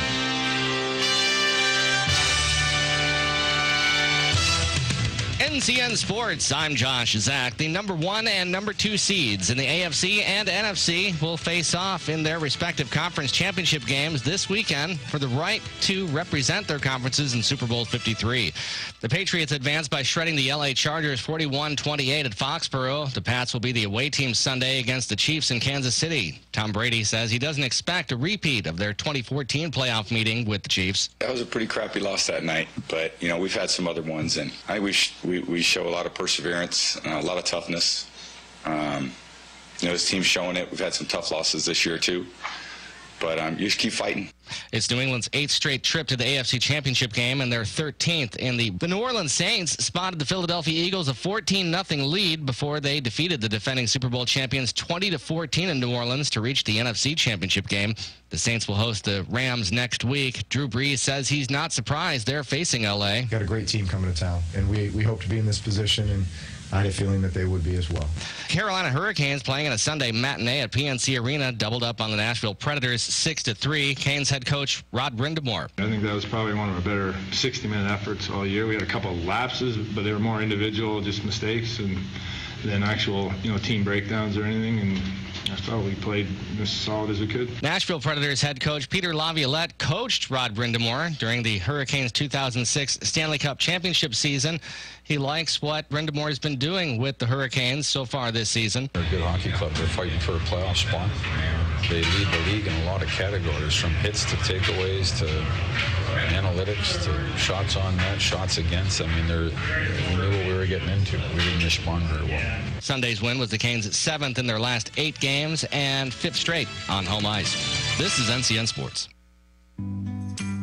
NCN Sports, I'm Josh Zach. The number 1 and number 2 seeds in the AFC and NFC will face off in their respective conference championship games this weekend for the right to represent their conferences in Super Bowl 53. The Patriots advanced by shredding the LA Chargers 41-28 at Foxborough. The Pats will be the away team Sunday against the Chiefs in Kansas City. Tom Brady says he doesn't expect a repeat of their 2014 playoff meeting with the Chiefs. That was a pretty crappy loss that night, but, you know, we've had some other ones, and I wish we show a lot of perseverance, a lot of toughness. You know, this team's showing it. We've had some tough losses this year, too. But you just keep fighting. It's New England's 8th straight trip to the AFC Championship game and their 13th in the New Orleans Saints spotted the Philadelphia Eagles a 14-0 lead before they defeated the defending Super Bowl champions 20-14 in New Orleans to reach the NFC Championship game. The Saints will host the Rams next week. Drew Brees says he's not surprised they're facing L.A. Got a great team coming to town, and we hope to be in this position, and I had a feeling that they would be as well. Carolina Hurricanes playing in a Sunday matinee at PNC Arena doubled up on the Nashville Predators 6-3. Canes head coach Rod Brindamore. I think that was probably one of our better 60-minute efforts all year. We had a couple of lapses, but they were more individual, just mistakes, and than actual, team breakdowns or anything. And I thought we played as solid as we could. Nashville Predators head coach Peter Laviolette coached Rod Brindamore during the Hurricanes' 2006 Stanley Cup Championship season. He likes what Brindamore has been doing with the Hurricanes so far this season. They're a good hockey club. They're fighting for a playoff spot. They lead the league in a lot of categories, from hits to takeaways to analytics to shots on net, shots against. I mean, we knew what we were getting into. We didn't respond very well. Sunday's win was the Canes' 7th in their last 8 games and 5th straight on home ice. This is NCN Sports.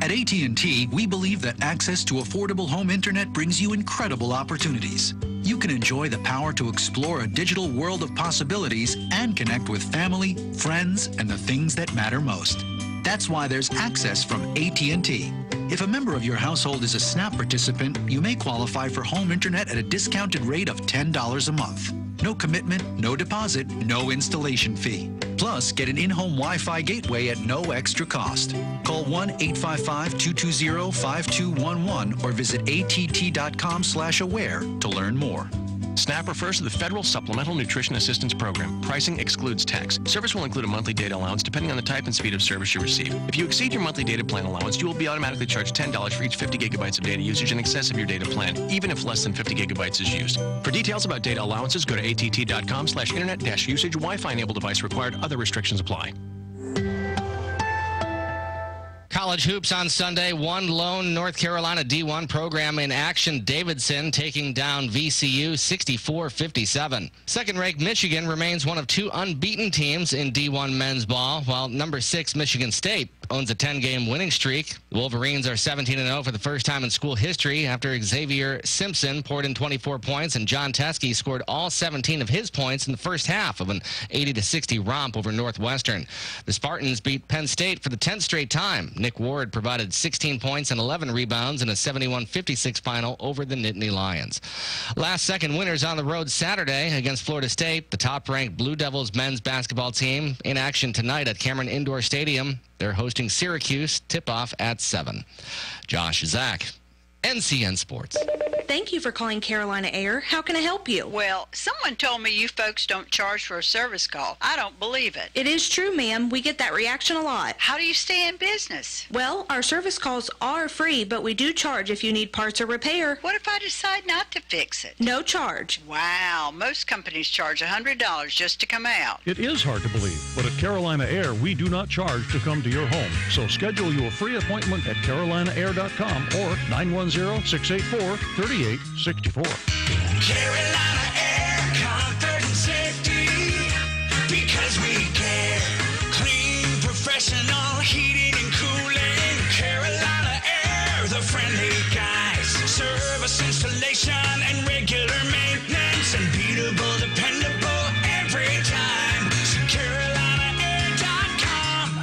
At AT&T, we believe that access to affordable home internet brings you incredible opportunities. You can enjoy the power to explore a digital world of possibilities and connect with family, friends, and the things that matter most. That's why there's access from AT&T. If a member of your household is a SNAP participant, you may qualify for home internet at a discounted rate of $10 a month. No commitment, no deposit, no installation fee. Plus, get an in-home Wi-Fi gateway at no extra cost. Call 1-855-220-5211 or visit att.com/aware to learn more. SNAP refers to the Federal Supplemental Nutrition Assistance Program. Pricing excludes tax. Service will include a monthly data allowance depending on the type and speed of service you receive. If you exceed your monthly data plan allowance, you will be automatically charged $10 for each 50 gigabytes of data usage in excess of your data plan, even if less than 50 gigabytes is used. For details about data allowances, go to att.com/internet-usage. Wi-Fi enabled device required. Other restrictions apply. College hoops on Sunday. One lone North Carolina D1 program in action. Davidson taking down VCU 64-57. Second-ranked Michigan remains one of 2 unbeaten teams in D1 men's ball, while number 6 Michigan State owns a 10-game winning streak. The Wolverines are 17-0 for the first time in school history after Xavier Simpson poured in 24 points and John Teskey scored all 17 of his points in the first half of an 80-60 romp over Northwestern. The Spartans beat Penn State for the 10th straight time. Nick Ward provided 16 points and 11 rebounds in a 71-56 final over the Nittany Lions. Last-second winners on the road Saturday against Florida State. The top-ranked Blue Devils men's basketball team in action tonight at Cameron Indoor Stadium. They're hosting Syracuse. Tip-off at 7. Josh Zach, NCN Sports. Thank you for calling Carolina Air. How can I help you? Well, someone told me you folks don't charge for a service call. I don't believe it. It is true, ma'am. We get that reaction a lot. How do you stay in business? Well, our service calls are free, but we do charge if you need parts or repair. What if I decide not to fix it? No charge. Wow, most companies charge $100 just to come out. It is hard to believe, but at Carolina Air, we do not charge to come to your home. So schedule your free appointment at carolinaair.com or 910-684-3864. Carolina Air, comfort and safety, because we care. Clean, professional, heating and cooling. Carolina Air, the friendly guys. Service, installation, and regular maintenance. Unbeatable, dependable, every time. So CarolinaAir.com.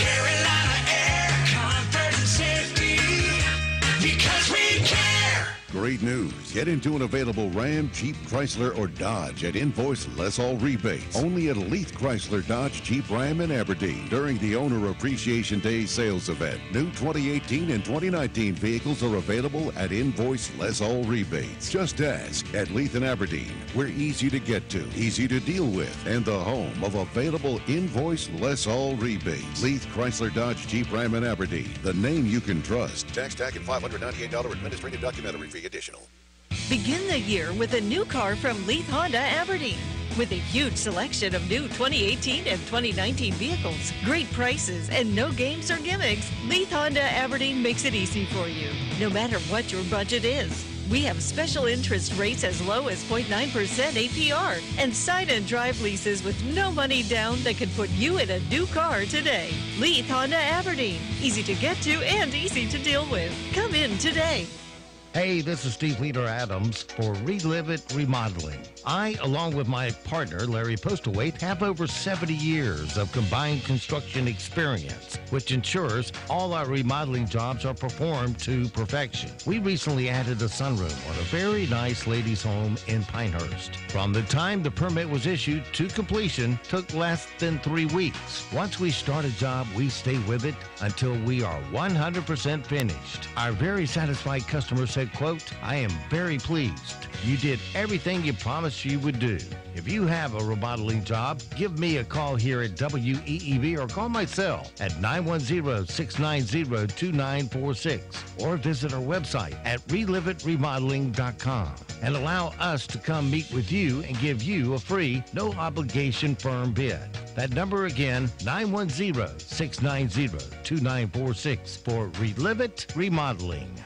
Carolina Air, comfort and safety, because we care. Great news. Get into an available Ram, Jeep, Chrysler, or Dodge at invoice less all rebates. Only at Leith Chrysler, Dodge, Jeep, Ram, in Aberdeen during the Owner Appreciation Day sales event. New 2018 and 2019 vehicles are available at invoice less all rebates. Just ask at Leith and Aberdeen. We're easy to get to, easy to deal with, and the home of available invoice less all rebates. Leith Chrysler, Dodge, Jeep, Ram, in Aberdeen. The name you can trust. Tax tag and $598 administrative documentary fee additional. Begin the year with a new car from Leith Honda Aberdeen. With a huge selection of new 2018 and 2019 vehicles, great prices, and no games or gimmicks, Leith Honda Aberdeen makes it easy for you, no matter what your budget is. We have special interest rates as low as 0.9% APR and sign and drive leases with no money down that could put you in a new car today. Leith Honda Aberdeen. Easy to get to and easy to deal with. Come in today. Hey, this is Steve Leader Adams for Relive It Remodeling. I, along with my partner, Larry Postlewaite, have over 70 years of combined construction experience, which ensures all our remodeling jobs are performed to perfection. We recently added a sunroom on a very nice ladies' home in Pinehurst. From the time the permit was issued to completion took less than 3 weeks. Once we start a job, we stay with it until we are 100% finished. Our very satisfied customers said, quote, "I am very pleased. You did everything you promised you would do." If you have a remodeling job, give me a call here at WEEB or call my cell at 910-690-2946 or visit our website at reliveitremodeling.com and allow us to come meet with you and give you a free, no obligation firm bid. That number again, 910-690-2946 for Relive It Remodeling.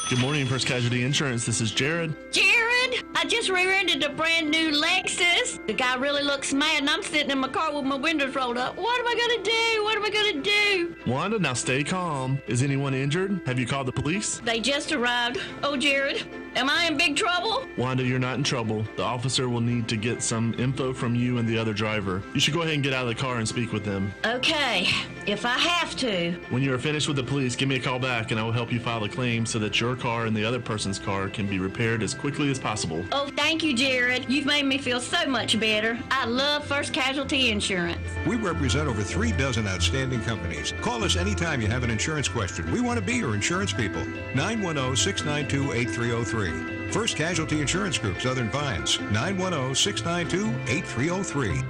Good morning, First Casualty Insurance. This is Jared. Jared, I just rear-ended a brand new Lexus. The guy really looks mad, and I'm sitting in my car with my windows rolled up. What am I going to do? What am I going to do? Wanda, now stay calm. Is anyone injured? Have you called the police? They just arrived. Oh, Jared, am I in big trouble? Wanda, you're not in trouble. The officer will need to get some info from you and the other driver. You should go ahead and get out of the car and speak with them. Okay, if I have to. When you are finished with the police, give me a call back and I will help you file a claim so that your car and the other person's car can be repaired as quickly as possible. Oh, thank you, Jared. You've made me feel so much better. I love First Casualty Insurance. We represent over 3 dozen outstanding companies. Call us anytime you have an insurance question. We want to be your insurance people. 910-692-8303. First Casualty Insurance Group, Southern Pines. 910-692-8303.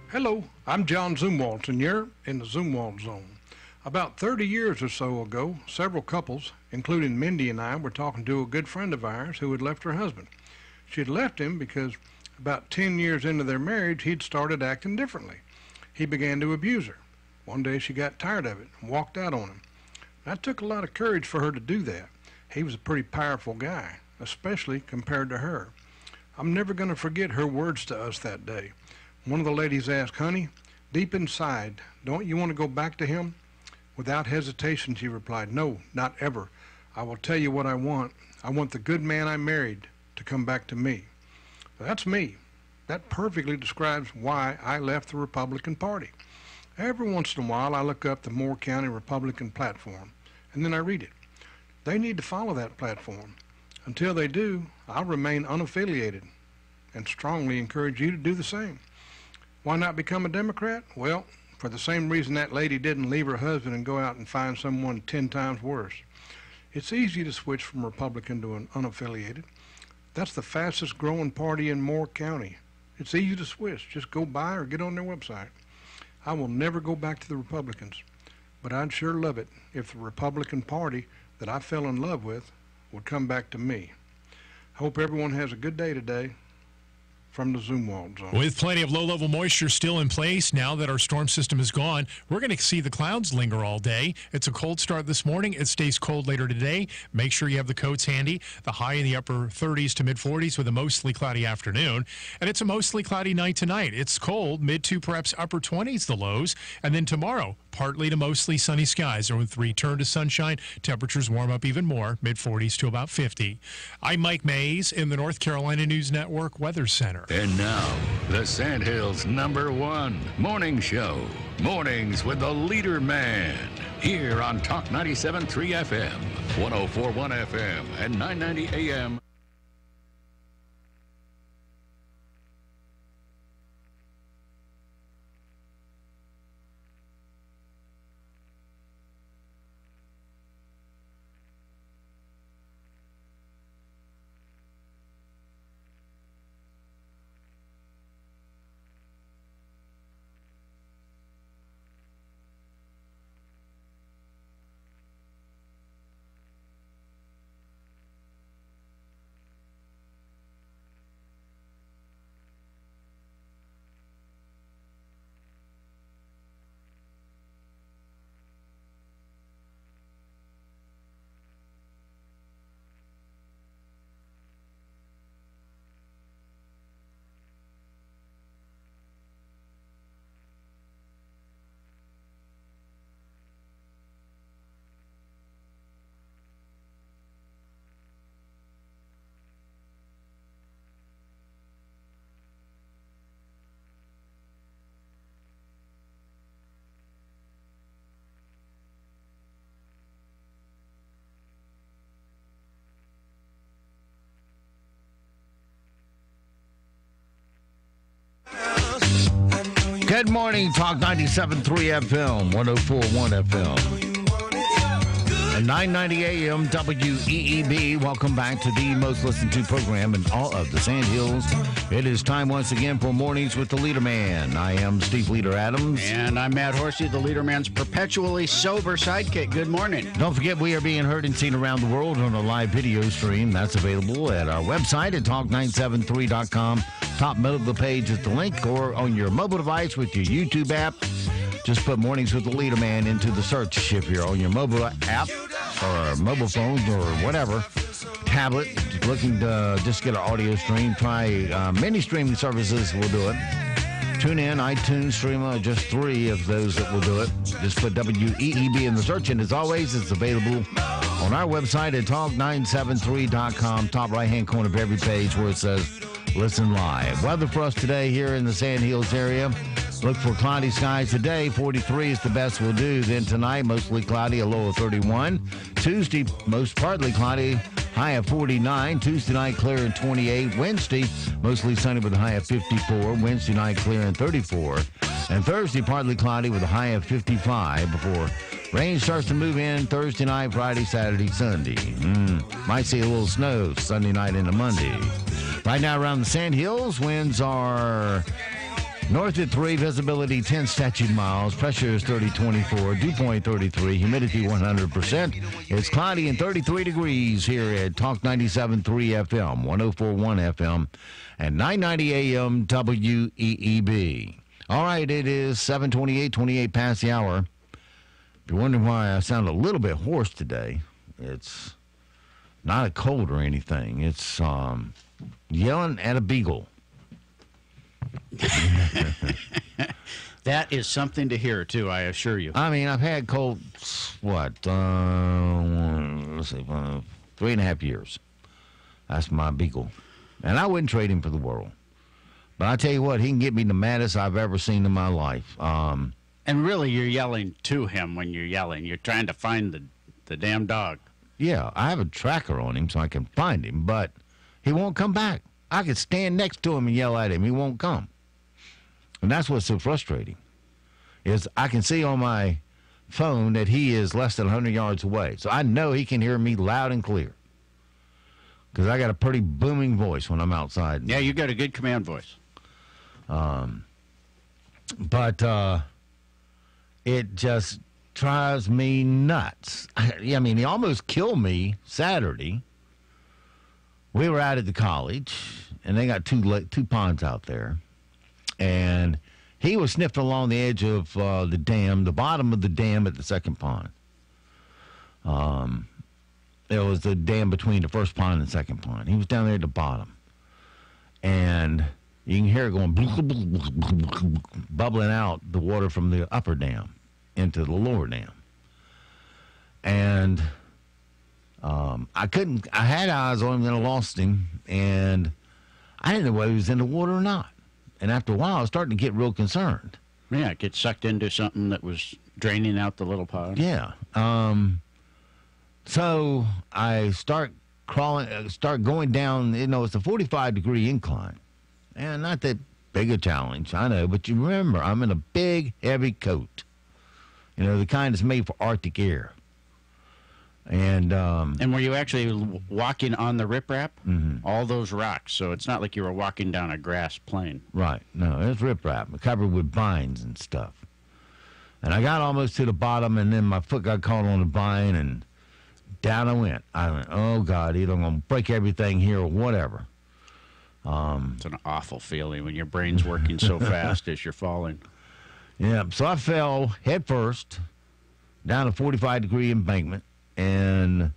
Hello, I'm John Zumwalt, and you're in the Zumwalt Zone. About 30 years or so ago, several couples, including Mindy and I, were talking to a good friend of ours who had left her husband. She had left him because about 10 years into their marriage, he'd started acting differently. He began to abuse her. One day she got tired of it and walked out on him. That took a lot of courage for her to do that. He was a pretty powerful guy, especially compared to her. I'm never going to forget her words to us that day. One of the ladies asked, "Honey, deep inside, don't you want to go back to him?" Without hesitation, she replied, "No, not ever. I will tell you what I want. I want the good man I married to come back to me." That's me. That perfectly describes why I left the Republican Party. Every once in a while, I look up the Moore County Republican platform, and then I read it. They need to follow that platform. Until they do, I'll remain unaffiliated and strongly encourage you to do the same. Why not become a Democrat? Well, for the same reason that lady didn't leave her husband and go out and find someone 10 times worse. It's easy to switch from Republican to an unaffiliated. That's the fastest growing party in Moore County. It's easy to switch. Just go by or get on their website. I will never go back to the Republicans, but I'd sure love it if the Republican Party that I fell in love with would come back to me. Hope everyone has a good day today. From the Zumwalt Zone. With plenty of low-level moisture still in place now that our storm system is gone, we're going to see the clouds linger all day. It's a cold start this morning. It stays cold later today. Make sure you have the coats handy. The high in the upper 30s to mid-40s with a mostly cloudy afternoon. And it's a mostly cloudy night tonight. It's cold, mid to perhaps upper 20s the lows. And then tomorrow, partly to mostly sunny skies. And with return to sunshine, temperatures warm up even more, mid-40s to about 50. I'm Mike Mays in the North Carolina News Network Weather Center. And now, the Sandhills' #1 morning show. Mornings with the Leader Man. Here on Talk 97.3 FM, 104.1 FM, and 990 AM. Good morning, Talk 97.3 FM, 104.1 FM. And 990 AM WEEB. Welcome back to the most listened to program in all of the Sandhills. It is time once again for Mornings with the Leader Man. I am Steve Leader Adams. And I'm Matt Horsey, the Leader Man's perpetually sober sidekick. Good morning. Don't forget, we are being heard and seen around the world on a live video stream. That's available at our website at talk973.com. Top middle of the page is the link, or on your mobile device with your YouTube app. Just put Mornings with the Leader Man into the search if you're on your mobile app or mobile phone or whatever, tablet, looking to just get an audio stream. Try many streaming services will do it. TuneIn, iTunes, Streamer, just 3 of those that will do it. Just put WEEB in the search, and as always, it's available on our website at talk973.com, top right-hand corner of every page where it says Listen Live. Weather for us today here in the Sandhills area. Look for cloudy skies today. 43 is the best we'll do. Then tonight, mostly cloudy, a low of 31. Tuesday, most partly cloudy, high of 49. Tuesday night, clear and 28. Wednesday, mostly sunny with a high of 54. Wednesday night, clear and 34. And Thursday, partly cloudy with a high of 55 before rain starts to move in Thursday night, Friday, Saturday, Sunday. Might see a little snow Sunday night into Monday. Right now around the Sandhills, winds are north at 3, visibility 10 statute miles, pressure is 3024, dew point 33, humidity 100%. It's cloudy and 33 degrees here at Talk 97.3 FM, 104.1 FM, and 990 AM WEEB. All right, it is 7:28 past the hour. If you're wondering why I sound a little bit hoarse today, it's not a cold or anything. It's yelling at a beagle. That is something to hear, too, I assure you. I mean, I've had colds, let's see, 3.5 years. That's my beagle. And I wouldn't trade him for the world. But I tell you what, he can get me the maddest I've ever seen in my life. And really, you're yelling to him when you're yelling. You're trying to find the damn dog. Yeah, I have a tracker on him so I can find him, but he won't come back. I could stand next to him and yell at him. He won't come. And that's what's so frustrating. is I can see on my phone that he is less than 100 yards away. So I know he can hear me loud and clear. Because I got a pretty booming voice when I'm outside. Yeah, you got a good command voice. But it just drives me nuts. I mean, he almost killed me Saturday. We were out at the college, and they got two ponds out there. And he was sniffing along the edge of the dam, the bottom of the dam at the second pond. There was the dam between the first pond and the second pond. He was down there at the bottom. And you can hear it going, bubbling out the water from the upper dam into the lower dam. And I had eyes on him, then I lost him, and I didn't know whether he was in the water or not. And after a while, I was starting to get real concerned. Yeah, get sucked into something that was draining out the little pond. Yeah. So I start going down, it's a 45-degree incline. And not that big a challenge, I know, but you remember, I'm in a big, heavy coat. The kind that's made for Arctic air. And were you actually walking on the riprap? Mm-hmm. All those rocks, so it's not like you were walking down a grass plain. Right. No, it's riprap, covered with vines and stuff. And I got almost to the bottom, and then my foot got caught on the vine, and down I went. Oh, God, either I'm going to break everything here or whatever. It's an awful feeling when your brain's working so fast as you're falling. Yeah, so I fell head first down a 45-degree embankment, and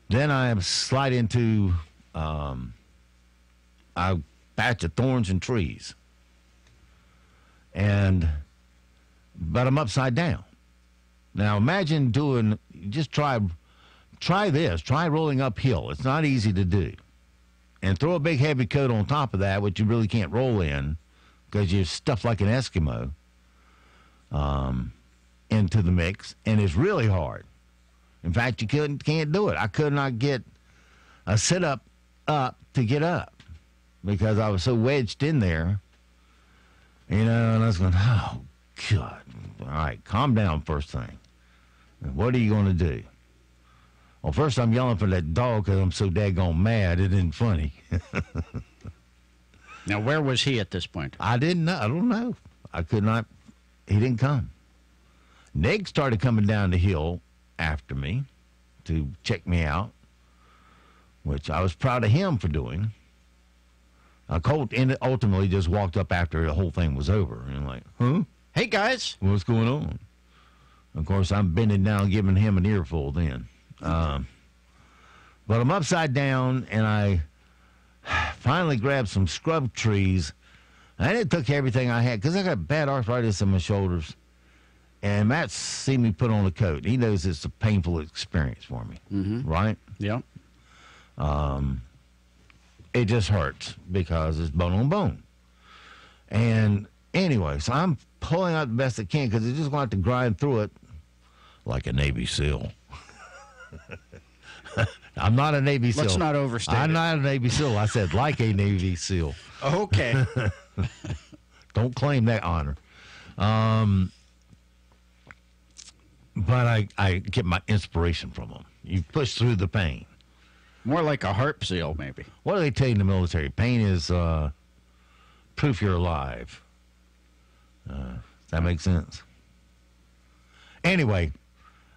then I slide into a patch of thorns and trees. But I'm upside down. Now imagine try this. Try rolling uphill. It's not easy to do. And throw a big heavy coat on top of that, which you really can't roll in because you're stuffed like an Eskimo into the mix, and it's really hard. In fact, you can't do it. I could not get a sit-up up to get up because I was so wedged in there, and I was going, oh, God. All right, calm down first thing. What are you going to do? Well, first I'm yelling for that dog because I'm so daggone mad. It isn't funny. Now, where was he at this point? I didn't know. I don't know. I could not. He didn't come. Neg started coming down the hill after me to check me out, which I was proud of him for doing. Colt ultimately just walked up after the whole thing was over. And like, huh? Hey, guys. What's going on? Of course, I'm bending down, giving him an earful then. But I'm upside down, and I finally grabbed some scrub trees, and it took everything I had, because I got bad arthritis in my shoulders, and Matt's seen me put on a coat. He knows it's a painful experience for me, right? Yeah. It just hurts, because it's bone on bone. And anyway, so I'm pulling out the best I can, because it's just going to have to grind through it like a Navy SEAL. I'm not a Navy SEAL. Let's not overstate I'm it. not a Navy SEAL. I said like a Navy SEAL. Okay. Don't claim that honor. But I get my inspiration from them. You push through the pain. More like a harp seal, maybe. What do they tell you in the military? Pain is proof you're alive. That makes sense. Anyway,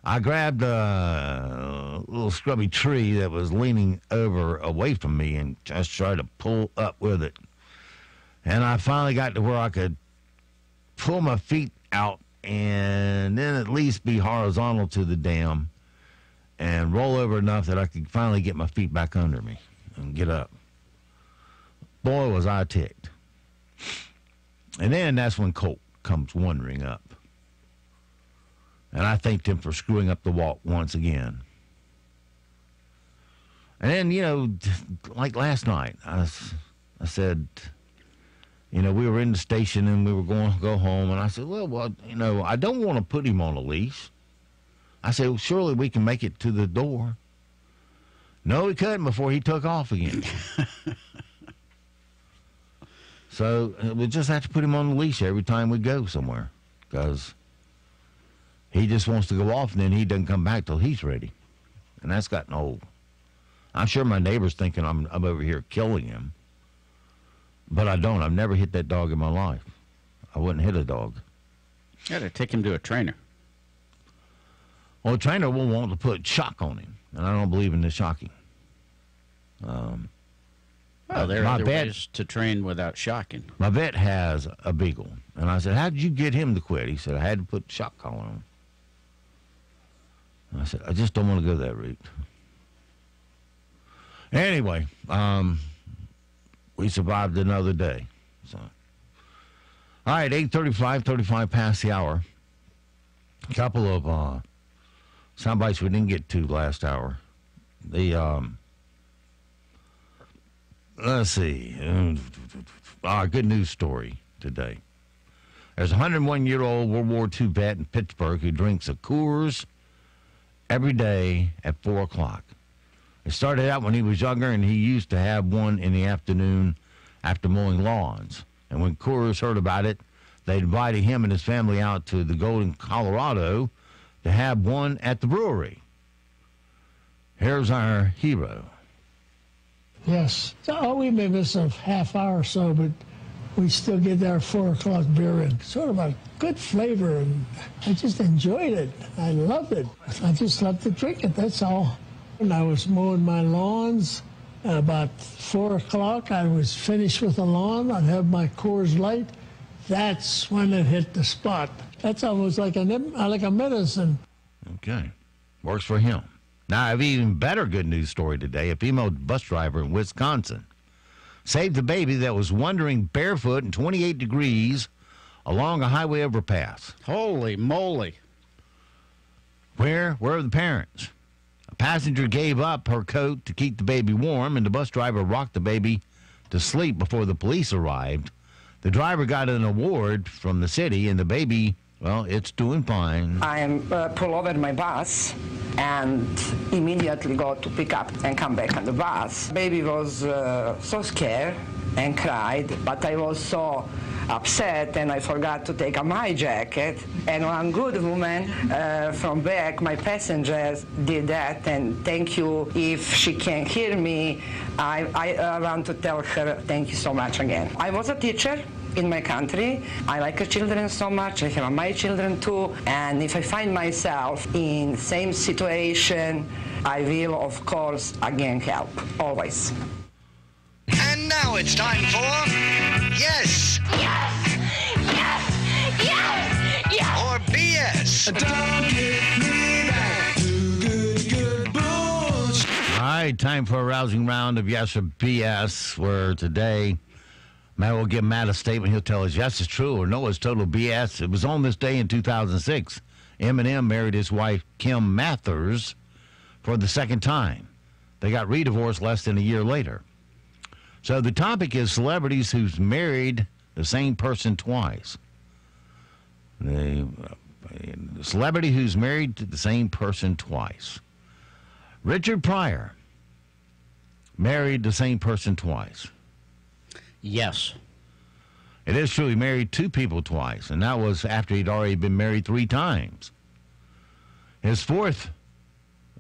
I grabbed a little scrubby tree that was leaning over away from me and just tried to pull up with it. And I finally got to where I could pull my feet out and then at least be horizontal to the dam and roll over enough that I could finally get my feet back under me and get up. Boy, was I ticked. And then that's when Colt comes wandering up. And I thanked him for screwing up the walk once again. And then, like last night, I said, we were in the station and we were going to go home. And I said, well, I don't want to put him on a leash. I said, well, surely we can make it to the door. No, he couldn't before he took off again. So we just have to put him on the leash every time we go somewhere. because he just wants to go off, and then he doesn't come back till he's ready. And that's gotten old. I'm sure my neighbor's thinking I'm over here killing him. But I don't. I've never hit that dog in my life. I wouldn't hit a dog. You got to take him to a trainer. Well, a trainer will want to put shock on him, and I don't believe in the shocking. Well, there are other ways to train without shocking. My vet has a beagle, and I said, "How did you get him to quit?" He said, "I had to put shock collar on him." And I said, "I just don't want to go that route." Anyway, we survived another day. So, all right, 8:35 past the hour. A couple of sound bites we didn't get to last hour. Let's see. Good news story today. There's a 101-year-old World War II vet in Pittsburgh who drinks a Coors every day at 4 o'clock. It started out when he was younger, and he used to have one in the afternoon after mowing lawns. And when Coors heard about it, they invited him and his family out to the Golden, Colorado to have one at the brewery. Here's our hero. Yes. We may miss a half hour or so, but we still get our 4 o'clock beer in. Sort of a good flavor, and I just enjoyed it. I loved it. I just loved to drink it, that's all. When I was mowing my lawns, at about 4 o'clock, I was finished with the lawn. I'd have my Coors Light. That's when it hit the spot. That's almost like a medicine. Okay. Works for him. Now, I have an even better good news story today. A female bus driver in Wisconsin saved a baby that was wandering barefoot in 28 degrees along a highway overpass. Holy moly. Where were the parents? A passenger gave up her coat to keep the baby warm, and the bus driver rocked the baby to sleep before the police arrived. The driver got an award from the city, and the baby, well, it's doing fine. I pull over my bus and immediately go to pick up and come back on the bus. Baby was so scared and cried, but I was so upset and I forgot to take my jacket. And one good woman from back, my passengers, did that, and thank you. If she can't hear me, I want to tell her thank you so much again. I was a teacher in my country. I like children so much. I have my children too. And if I find myself in same situation, I will, of course, again help, always. And now it's time for Yes! Yes! Yes! Yes! Yes! Or BS. Don't get me back to good bullshit. All right, time for a rousing round of Yes or BS, where today Matt will give Matt a statement. He'll tell us yes, it's true, or no, it's total BS. It was on this day in 2006. Eminem married his wife, Kim Mathers, for the second time. They got redivorced less than a year later. So the topic is celebrities who's married the same person twice. The celebrity who's married to the same person twice. Richard Pryor married the same person twice. Yes. It is true. He married two people twice, and that was after he'd already been married 3 times. His fourth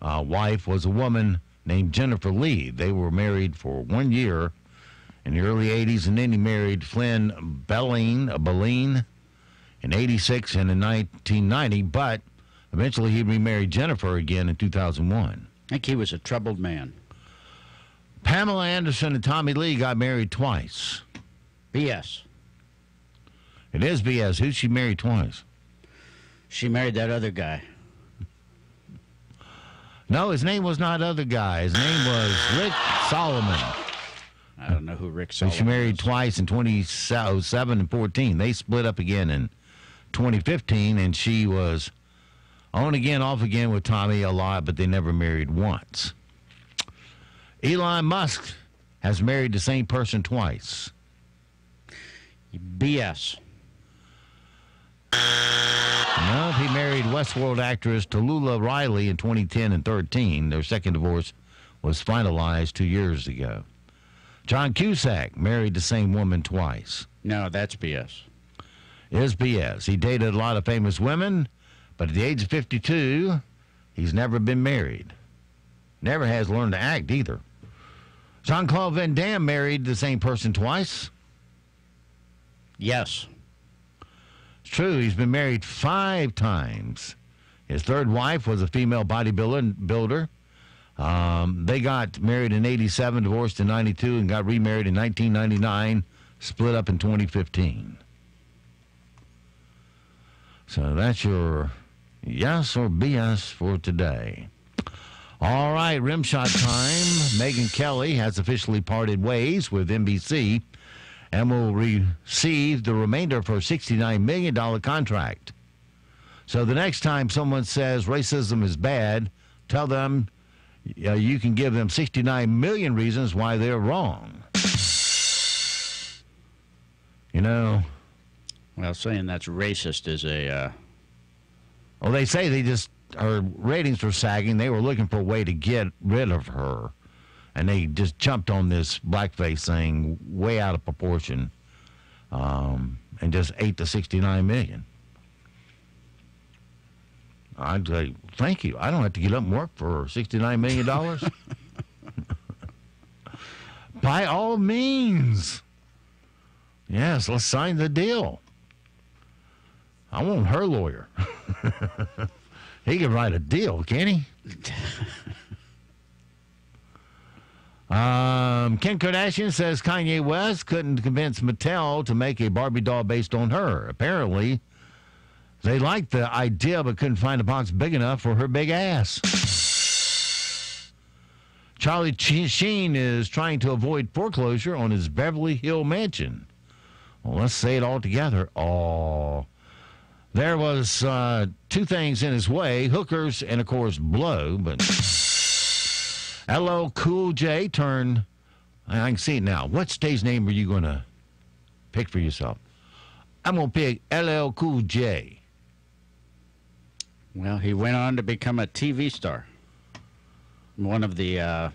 wife was a woman named Jennifer Lee. They were married for 1 year in the early 80s, and then he married Flynn Belline in 86 and in 1990, but eventually he remarried Jennifer again in 2001. I think he was a troubled man. Pamela Anderson and Tommy Lee got married twice. BS. It is BS. Who'd she marry twice? She married that other guy. No, his name was not other guy. His name was Rick Solomon. I don't know who Rick Solomon is. She married twice in 2007 and 14. They split up again in 2015, and she was on again, off again with Tommy a lot, but they never married once. Elon Musk has married the same person twice. BS. No, he married Westworld actress Tallulah Riley in 2010 and 13. Their second divorce was finalized 2 years ago. John Cusack married the same woman twice. No, that's BS. is BS. He dated a lot of famous women, but at the age of 52, he's never been married. Never has learned to act either. Jean-Claude Van Damme married the same person twice. Yes. It's true. He's been married 5 times. His third wife was a female bodybuilder. They got married in 87, divorced in 92, and got remarried in 1999, split up in 2015. So that's your yes or BS for today. All right, rimshot time. Megyn Kelly has officially parted ways with NBC and will receive the remainder of her $69 million contract. So the next time someone says racism is bad, tell them you can give them 69 million reasons why they're wrong. You know. Well, saying that's racist is a... Well, they say her ratings were sagging. They were looking for a way to get rid of her. And they just jumped on this blackface thing way out of proportion and just ate the 69 million. I'd say, thank you. I don't have to get up and work for $69 million. By all means. Yes, let's sign the deal. I want her lawyer. He can write a deal, can't he? Kim Kardashian says Kanye West couldn't convince Mattel to make a Barbie doll based on her. Apparently, they liked the idea but couldn't find a box big enough for her big ass. Charlie Sheen is trying to avoid foreclosure on his Beverly Hills mansion. Well, let's say it all together. Oh, there was 2 things in his way, hookers and, of course, blow. But LL Cool J turned, I can see it now. What stage name are you going to pick for yourself? I'm going to pick LL Cool J. Well, he went on to become a TV star. One of the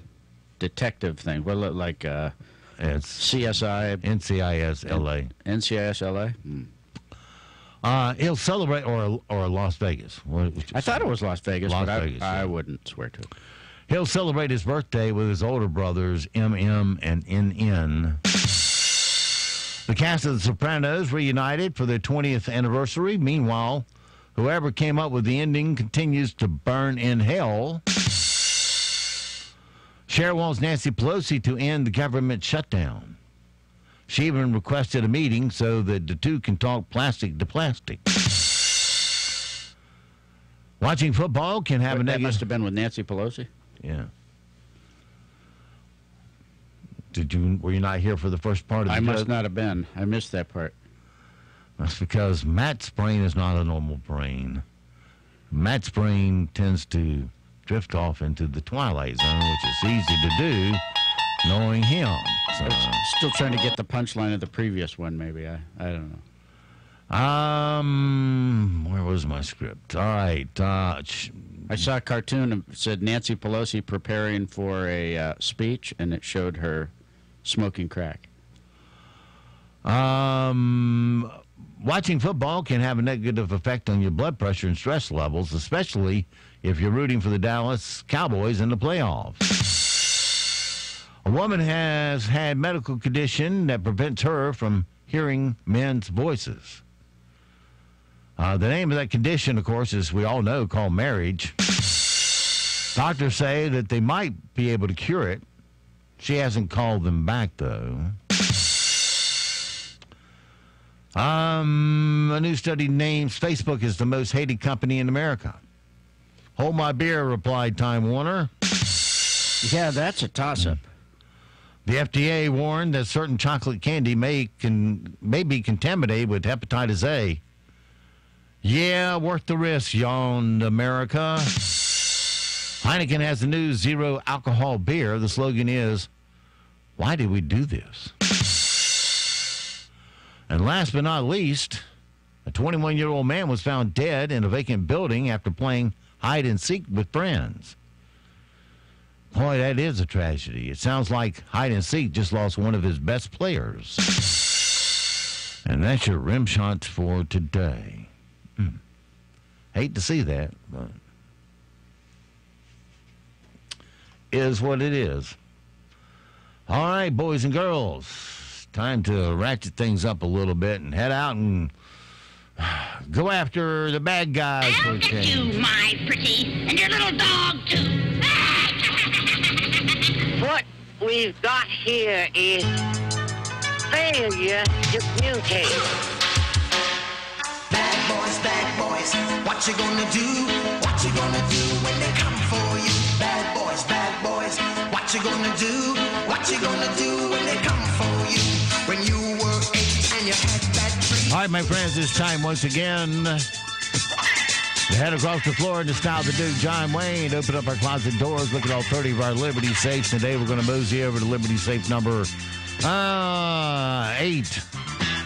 detective things. Well, like it's CSI. NCIS LA. NCIS LA? He'll celebrate, or Las Vegas. I thought it was Las Vegas, Las but Vegas, I wouldn't swear to it. He'll celebrate his birthday with his older brothers, MM and NN. The cast of The Sopranos reunited for their 20th anniversary. Meanwhile, whoever came up with the ending continues to burn in hell. Cher wants Nancy Pelosi to end the government shutdown. She even requested a meeting so that the two can talk plastic to plastic. Watching football can have a negative... That must have been with Nancy Pelosi? Yeah. Were you not here for the first part of the I must not have been. I missed that part. That's because Matt's brain is not a normal brain. Matt's brain tends to drift off into the twilight zone, which is easy to do, knowing him. So, still trying to get the punchline of the previous one, maybe. I don't know. Where was my script? All right. I saw a cartoon that said Nancy Pelosi preparing for a speech, and it showed her smoking crack. Watching football can have a negative effect on your blood pressure and stress levels, especially if you're rooting for the Dallas Cowboys in the playoffs. A woman has had medical condition that prevents her from hearing men's voices. The name of that condition, of course, as we all know, called marriage. Doctors say that they might be able to cure it. She hasn't called them back, though. A new study names Facebook is the most hated company in America. Hold my beer, replied Time Warner. Yeah, that's a toss-up. The FDA warned that certain chocolate candy may be contaminated with hepatitis A. Yeah, worth the risk, yawned America. Heineken has the new zero alcohol beer. The slogan is, why did we do this? And last but not least, a 21-year-old man was found dead in a vacant building after playing hide and seek with friends. Boy, that is a tragedy. It sounds like hide and seek just lost one of his best players. And that's your rim shots for today. Hate to see that, but is what it is. All right, boys and girls, time to ratchet things up a little bit and head out and go after the bad guys for a change. You, my pretty, and your little dog, too. What we've got here is failure to communicate. Bad boys, what you gonna do? What you gonna do when they come for you? Bad boys, what you gonna do? What you gonna do when they come for you? When you were 8 and you had that tree. All right, my friends, it's time once again to head across the floor in the style of the Duke, John Wayne. Open up our closet doors, look at all 30 of our Liberty safes. Today we're going to mosey over to Liberty safe number 8.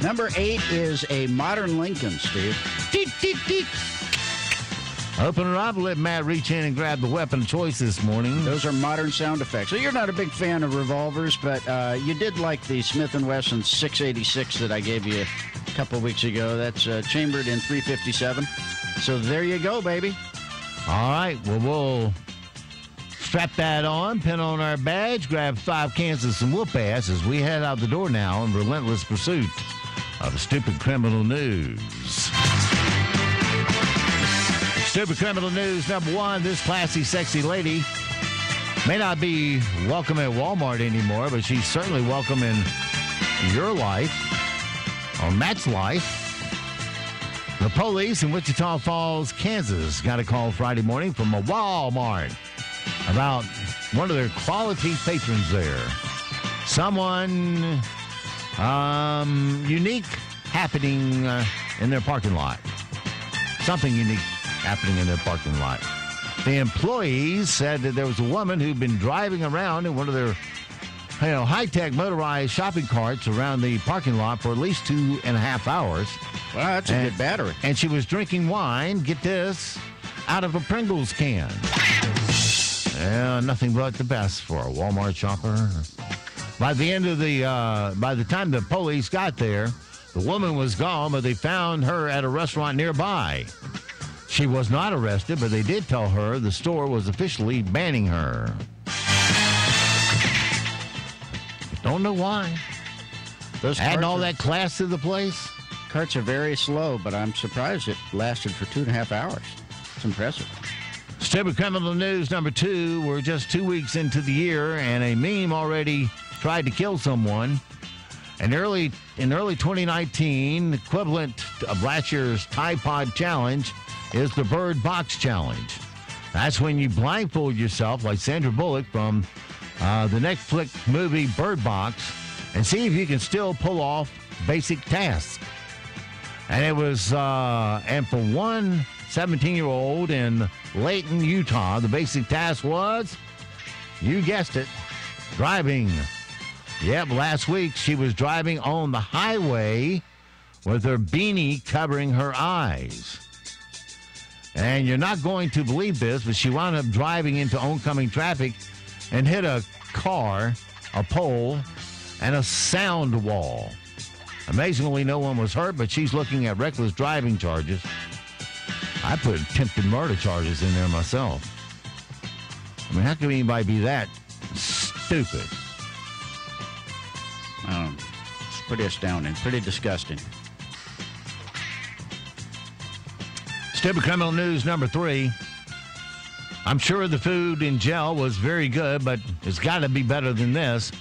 Number 8 is a modern Lincoln, Steve. Deek, deek, deek. Open her up, let Matt reach in and grab the weapon of choice this morning. Those are modern sound effects. So you're not a big fan of revolvers, but you did like the Smith & Wesson 686 that I gave you a couple weeks ago. That's chambered in .357. So there you go, baby. All right, well, we'll strap that on, pin on our badge, grab 5 cans of some whoop ass as we head out the door now in relentless pursuit of stupid criminal news. Stupid criminal news number 1, this classy, sexy lady may not be welcome at Walmart anymore, but she's certainly welcome in your life, or Matt's life. The police in Wichita Falls, Kansas, got a call Friday morning from a Walmart about one of their quality patrons there. Someone unique happening in their parking lot. Something unique happening in their parking lot. The employees said that there was a woman who'd been driving around in one of their high-tech motorized shopping carts around the parking lot for at least 2.5 hours. Well, that's a good battery. And she was drinking wine, get this, out of a Pringles can. Nothing but the best for a Walmart shopper. By the time the police got there, the woman was gone, but they found her at a restaurant nearby. She was not arrested, but they did tell her the store was officially banning her. Don't know why. Adding all that class to the place. Carts are very slow, but I'm surprised it lasted for 2.5 hours. It's impressive. Stupid criminal news number 2. We're just 2 weeks into the year, and a meme already tried to kill someone. In early 2019, equivalent of last year's Tide Pod Challenge is the Bird Box Challenge. That's when you blindfold yourself like Sandra Bullock from the Netflix movie Bird Box and see if you can still pull off basic tasks. And it was, and for one 17-year-old in Layton, Utah, the basic task was, you guessed it, driving. Yep, last week she was driving on the highway with her beanie covering her eyes. And you're not going to believe this, but she wound up driving into oncoming traffic and hit a car, a pole, and a sound wall. Amazingly, no one was hurt, but she's looking at reckless driving charges. I put attempted murder charges in there myself. I mean, how can anybody be that stupid? It's pretty astounding, pretty disgusting. Stupid criminal news number 3. I'm sure the food in jail was very good, but it's got to be better than this.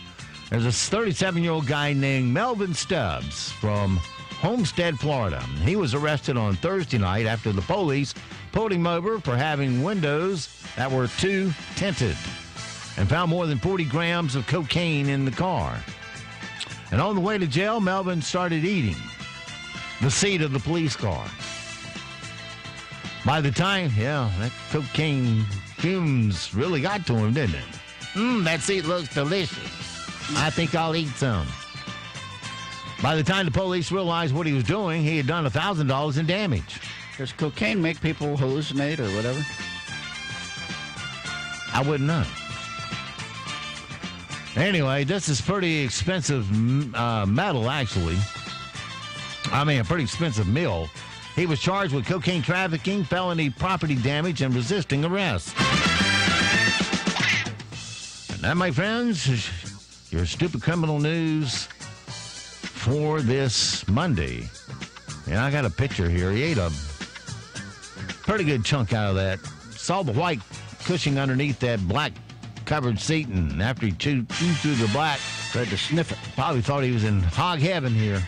There's a 37-year-old guy named Melvin Stubbs from Homestead, Florida. He was arrested on Thursday night after the police pulled him over for having windows that were too tinted and found more than 40 grams of cocaine in the car. And on the way to jail, Melvin started eating the seat of the police car. By the time, that cocaine fumes really got to him, didn't it? That seat looks delicious. I think I'll eat some. By the time the police realized what he was doing, he had done $1,000 in damage. Does cocaine make people hallucinate or whatever? I wouldn't know. Anyway, this is pretty expensive metal, actually. a pretty expensive meal. He was charged with cocaine trafficking, felony property damage, and resisting arrest. And that, my friends, is your stupid criminal news for this Monday. And I got a picture here. He ate a pretty good chunk out of that. Saw the white cushion underneath that black covered seat, and after he chewed through the black, tried to sniff it. Probably thought he was in hog heaven here.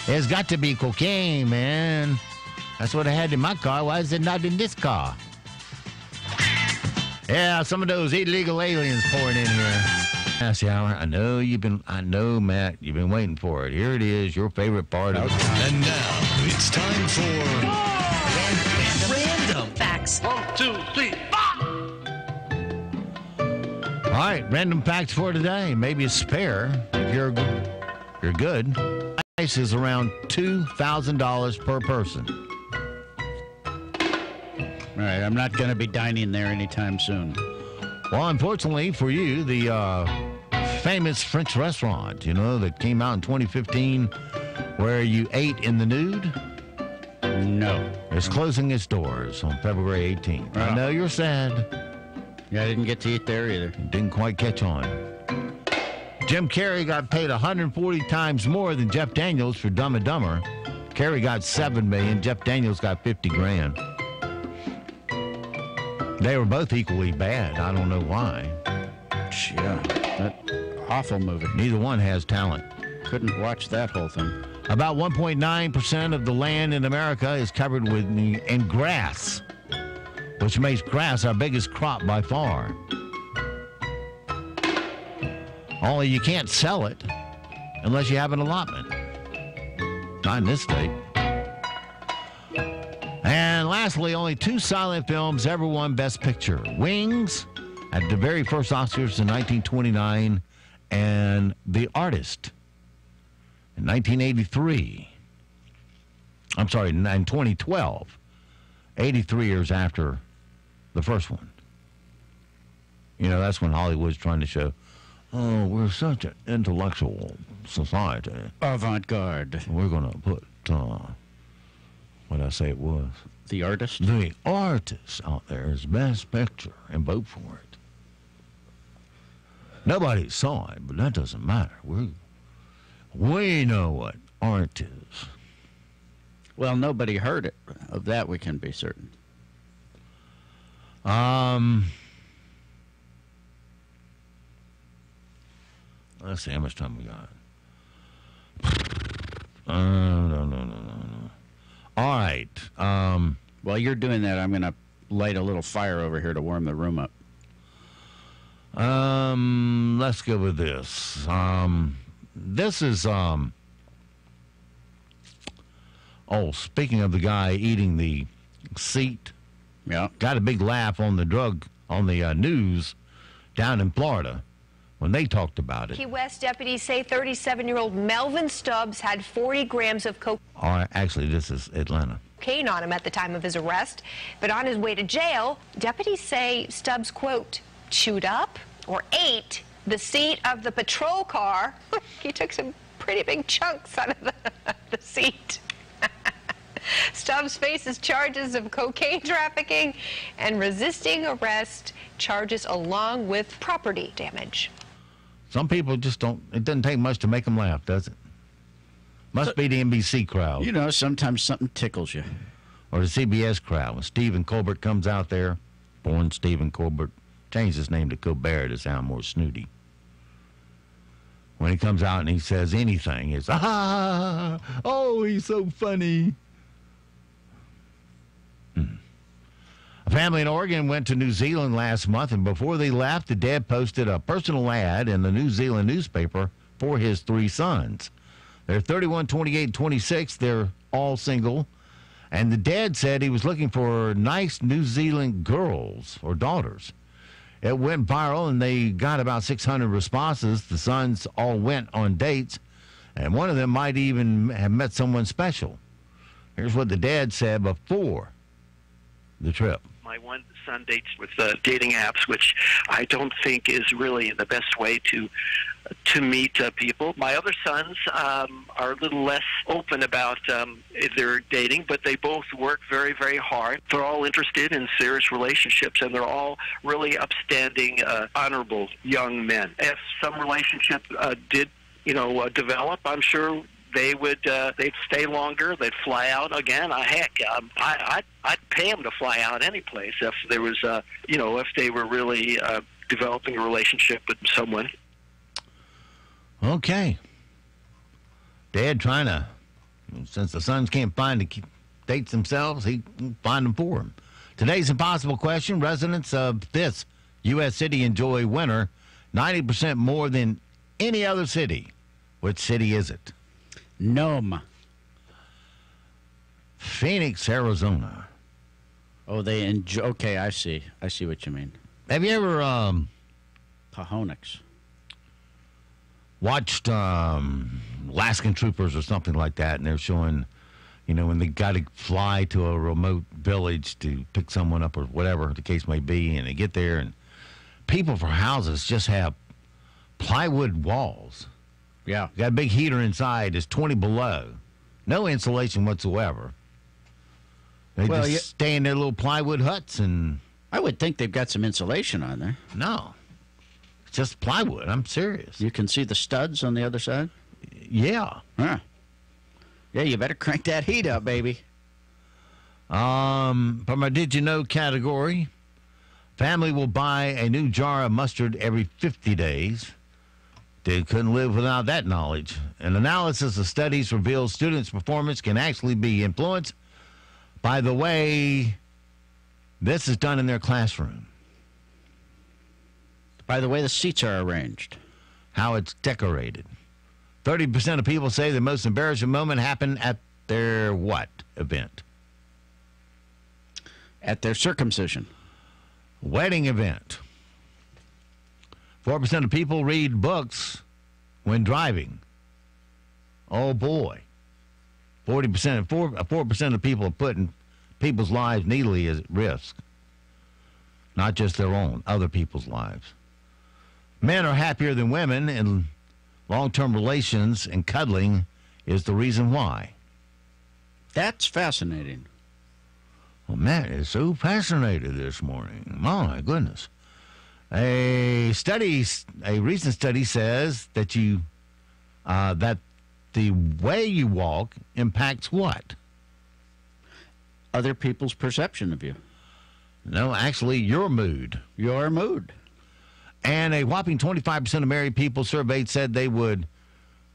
There's got to be cocaine, man. That's what I had in my car. Why is it not in this car? Yeah, some of those illegal aliens pouring in here. Last hour. I know, Matt, you've been waiting for it. Here it is, your favorite part of it. And now it's time for random facts. 1, 2, 3, 4. All right, random facts for today. Maybe a spare if you're good. Price is around $2,000 per person. All right, I'm not going to be dining there anytime soon. Well, unfortunately for you, the famous French restaurant, that came out in 2015 where you ate in the nude? No. It's closing its doors on February 18th. I know you're sad. Yeah, I didn't get to eat there either. Didn't quite catch on. Jim Carrey got paid 140 times more than Jeff Daniels for Dumb and Dumber. Carrey got $7 million. Jeff Daniels got $50,000. They were both equally bad. I don't know why. Yeah, that awful movie. Neither one has talent. Couldn't watch that whole thing. About 1.9% of the land in America is covered in grass, which makes grass our biggest crop by far. Only you can't sell it unless you have an allotment. Not in this state. And lastly, only 2 silent films ever won Best Picture. Wings at the very first Oscars in 1929 and The Artist in 1983. I'm sorry, in 2012. 83 years after the first one. That's when Hollywood's trying to show, oh, we're such an intellectual society. Avant-garde. We're going to put, what did I say it was? The Artist? The Artist out there is Best Picture, and vote for it. Nobody saw it, but that doesn't matter. We know what art is. Well, nobody heard it. Of that we can be certain. Let's see how much time we got. No. All right. While you're doing that, I'm going to light a little fire over here to warm the room up. Let's go with this. This is, speaking of the guy eating the seat. Yeah. Got a big laugh on the news down in Florida when they talked about it. Key West deputies say 37-year-old Melvin Stubbs had 40 grams of cocaine. Actually, this is Atlanta. On him at the time of his arrest, but on his way to jail, deputies say Stubbs, quote, chewed up or ate the seat of the patrol car. He took some pretty big chunks out of the seat. Stubbs faces charges of cocaine trafficking and resisting arrest charges along with property damage. Some people just don't, it doesn't take much to make them laugh, does it? Must be the NBC crowd. Sometimes something tickles you. Or the CBS crowd. When Stephen Colbert comes out there, born Stephen Colbert, changed his name to Colbert to sound more snooty. When he comes out and he says anything, it's, he's so funny. A family in Oregon went to New Zealand last month, and before they left, the dad posted a personal ad in the New Zealand newspaper for his 3 sons. They're 31, 28, 26. They're all single. And the dad said he was looking for nice New Zealand girls or daughters. It went viral, and they got about 600 responses. The sons all went on dates, and one of them might even have met someone special. Here's what the dad said before the trip. My one son dates with dating apps, which I don't think is really the best way to to meet people. My other sons are a little less open about their dating, but they both work very, very hard. They're all interested in serious relationships, and they're all really upstanding, honorable young men. If some relationship did, develop, I'm sure they'd stay longer. They'd fly out again. Heck, I'd pay them to fly out any place if there was, if they were really developing a relationship with someone. Okay. Dad trying to, since the sons can't find the dates themselves, he can find them for them. Today's impossible question. Residents of this U.S. city enjoy winter 90% more than any other city. Which city is it? Nome. Phoenix, Arizona. Oh, they enjoy. Okay, I see. I see what you mean. Have you ever Pahonix watched Alaskan Troopers or something like that, and they're showing, when they got to fly to a remote village to pick someone up or whatever the case may be, and they get there, and people for houses just have plywood walls. Yeah. Got a big heater inside. It's 20 below. No insulation whatsoever. They just stay in their little plywood huts, and I would think they've got some insulation on there. No. It's just plywood. I'm serious. You can see the studs on the other side? Yeah. Huh. Yeah, you better crank that heat up, baby. From our Did You Know category, family will buy a new jar of mustard every 50 days. They couldn't live without that knowledge. An analysis of studies reveals students' performance can actually be influenced by the way this is done in their classroom. By the way the seats are arranged. How it's decorated. 30% of people say the most embarrassing moment happened at their what event? At their circumcision. Wedding event. 4% of people read books when driving. Oh, boy. 4% of people are putting people's lives needlessly at risk. Not just their own, other people's lives. Men are happier than women in long-term relations, and cuddling is the reason why. That's fascinating. Well, Matt is so fascinated this morning. My goodness. A recent study says that that the way you walk impacts what? Other people's perception of you. No, actually, your mood. Your mood. And a whopping 25% of married people surveyed said they would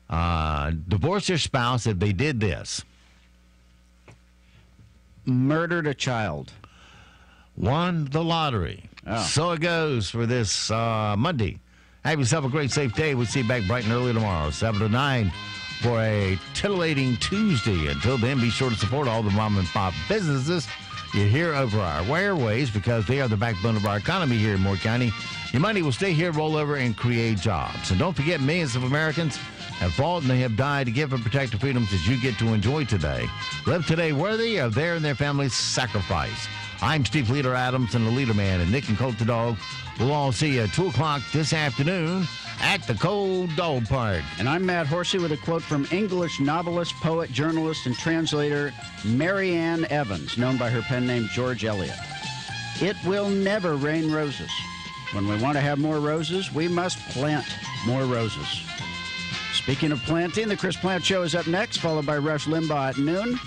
divorce their spouse if they did this. Murdered a child. Won the lottery. Oh. So it goes for this Monday. Have yourself a great, safe day. We'll see you back bright and early tomorrow, 7 to 9, for a titillating Tuesday. Until then, be sure to support all the mom and pop businesses you hear over our airways, because they are the backbone of our economy here in Moore County. Your money will stay here, roll over, and create jobs. And don't forget, millions of Americans have fought and they have died to give and protect the freedoms that you get to enjoy today. Live today worthy of their and their family's sacrifice. I'm Steve Leader Adams and the Leader Man, and Nick and Colt the Dog. We'll all see you at 2 o'clock this afternoon at the Cold Dog Park. And I'm Matt Horsey with a quote from English novelist, poet, journalist, and translator Mary Ann Evans, known by her pen name George Eliot. It will never rain roses. When we want to have more roses, we must plant more roses. Speaking of planting, the Chris Plant Show is up next, followed by Rush Limbaugh at noon.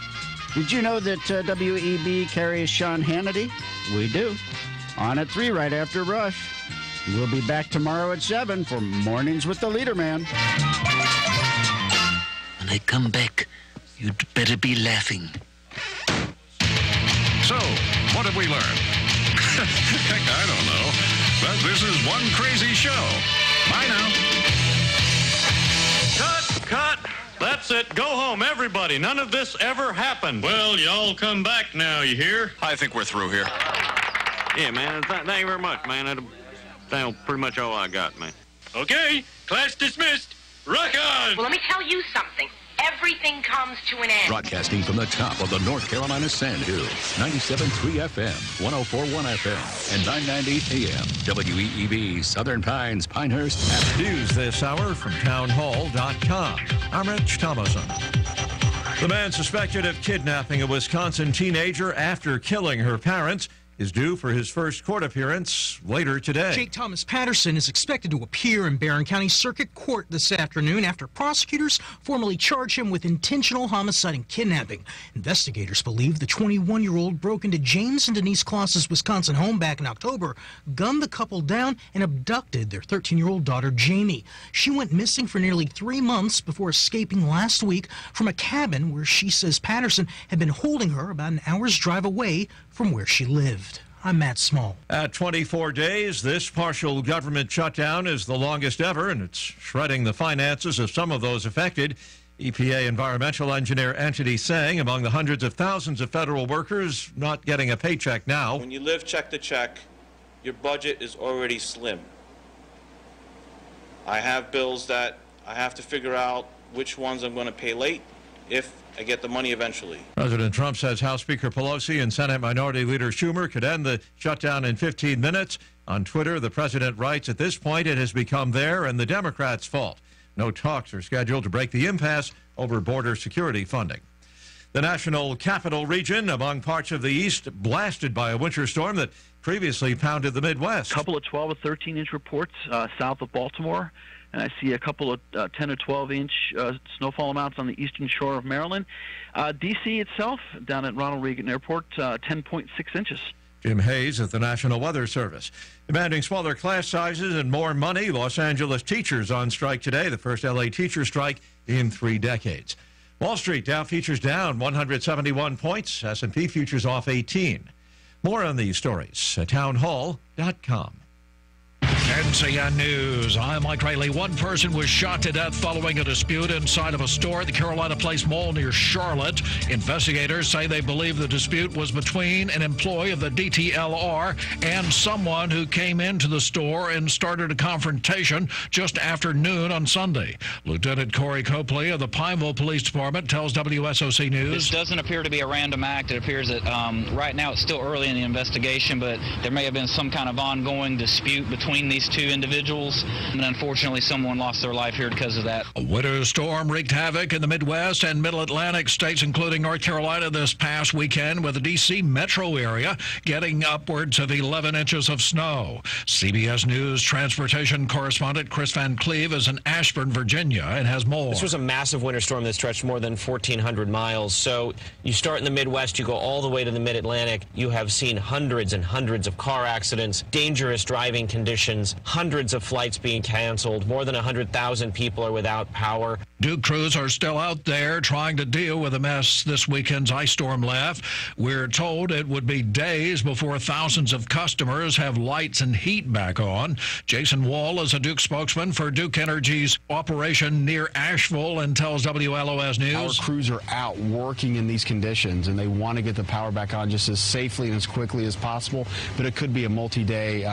Did you know that WEEB carries Sean Hannity? We do. On at 3 right after Rush. We'll be back tomorrow at 7 for Mornings with the Leader Man. When I come back, you'd better be laughing. So, what have we learned? Heck, I don't know. But this is one crazy show. Bye now. Cut! That's it. Go home, everybody. None of this ever happened. Well, y'all come back now, you hear? I think we're through here. Yeah, man. Thank you very much, man. That's pretty much all I got, man. Okay, class dismissed. Rock on! Well, let me tell you something. everything comes to an end. Broadcasting from the top of the North Carolina Sandhills, 97.3 FM, 104.1 FM, and 990 AM, WEEB, Southern Pines, Pinehurst. News this hour from townhall.com. I'm Rich Thomason. The man suspected of kidnapping a Wisconsin teenager after killing her parents is due for his first court appearance later today. Jake Thomas Patterson is expected to appear in Barron County Circuit Court this afternoon after prosecutors formally charge him with intentional homicide and kidnapping. Investigators believe the 21-year-old broke into James and Denise Kloss's Wisconsin home back in October, gunned the couple down, and abducted their 13-year-old daughter, Jamie. She went missing for nearly 3 months before escaping last week from a cabin where she says Patterson had been holding her about an hour's drive away from where she lived. I'm Matt Small. At 24 days, this partial government shutdown is the longest ever, and it's shredding the finances of some of those affected. EPA environmental engineer Anthony Sang among the hundreds of thousands of federal workers not getting a paycheck now. When you live check to check, your budget is already slim. I have bills that I have to figure out which ones I'm going to pay late if I get the money eventually. President Trump says House Speaker Pelosi and Senate Minority Leader Schumer could end the shutdown in 15 minutes. On Twitter, the president writes, at this point, it has become their and the Democrats' fault. No talks are scheduled to break the impasse over border security funding. The National Capital Region, among parts of the East, blasted by a winter storm that previously pounded the Midwest. A couple of 12 or 13-inch reports south of Baltimore. And I see a couple of 10 or 12-inch snowfall amounts on the eastern shore of Maryland. D.C. itself, down at Ronald Reagan Airport, 10.6 inches. Jim Hayes at the National Weather Service. Demanding smaller class sizes and more money, Los Angeles teachers on strike today, the first L.A. teacher strike in 3 decades. Wall Street, Dow futures down 171 points, S&P futures off 18. More on these stories at townhall.com. NCN News. I'm Mike Rayleigh. One person was shot to death following a dispute inside of a store at the Carolina Place Mall near Charlotte. Investigators say they believe the dispute was between an employee of the DTLR and someone who came into the store and started a confrontation just after noon on Sunday. Lieutenant Corey Copley of the Pineville Police Department tells WSOC News. This doesn't appear to be a random act. It appears that right now it's still early in the investigation, but there may have been some kind of ongoing dispute between these 2 individuals, and unfortunately someone lost their life here because of that. A winter storm wreaked havoc in the Midwest and Middle Atlantic states, including North Carolina, this past weekend, with the D.C. metro area getting upwards of 11 inches of snow. CBS News transportation correspondent Chris Van Cleve is in Ashburn, Virginia, and has more. This was a massive winter storm that stretched more than 1,400 miles. So you start in the Midwest, you go all the way to the Mid-Atlantic. You have seen hundreds and hundreds of car accidents, dangerous driving conditions, hundreds of flights being canceled. More than 100,000 people are without power. Duke crews are still out there trying to deal with the mess this weekend's ice storm left. We're told it would be days before thousands of customers have lights and heat back on. Jason Wall is a Duke spokesman for Duke Energy's operation near Asheville and tells WLOS News. Our crews are out working in these conditions, and they want to get the power back on just as safely and as quickly as possible, but it could be a multi-day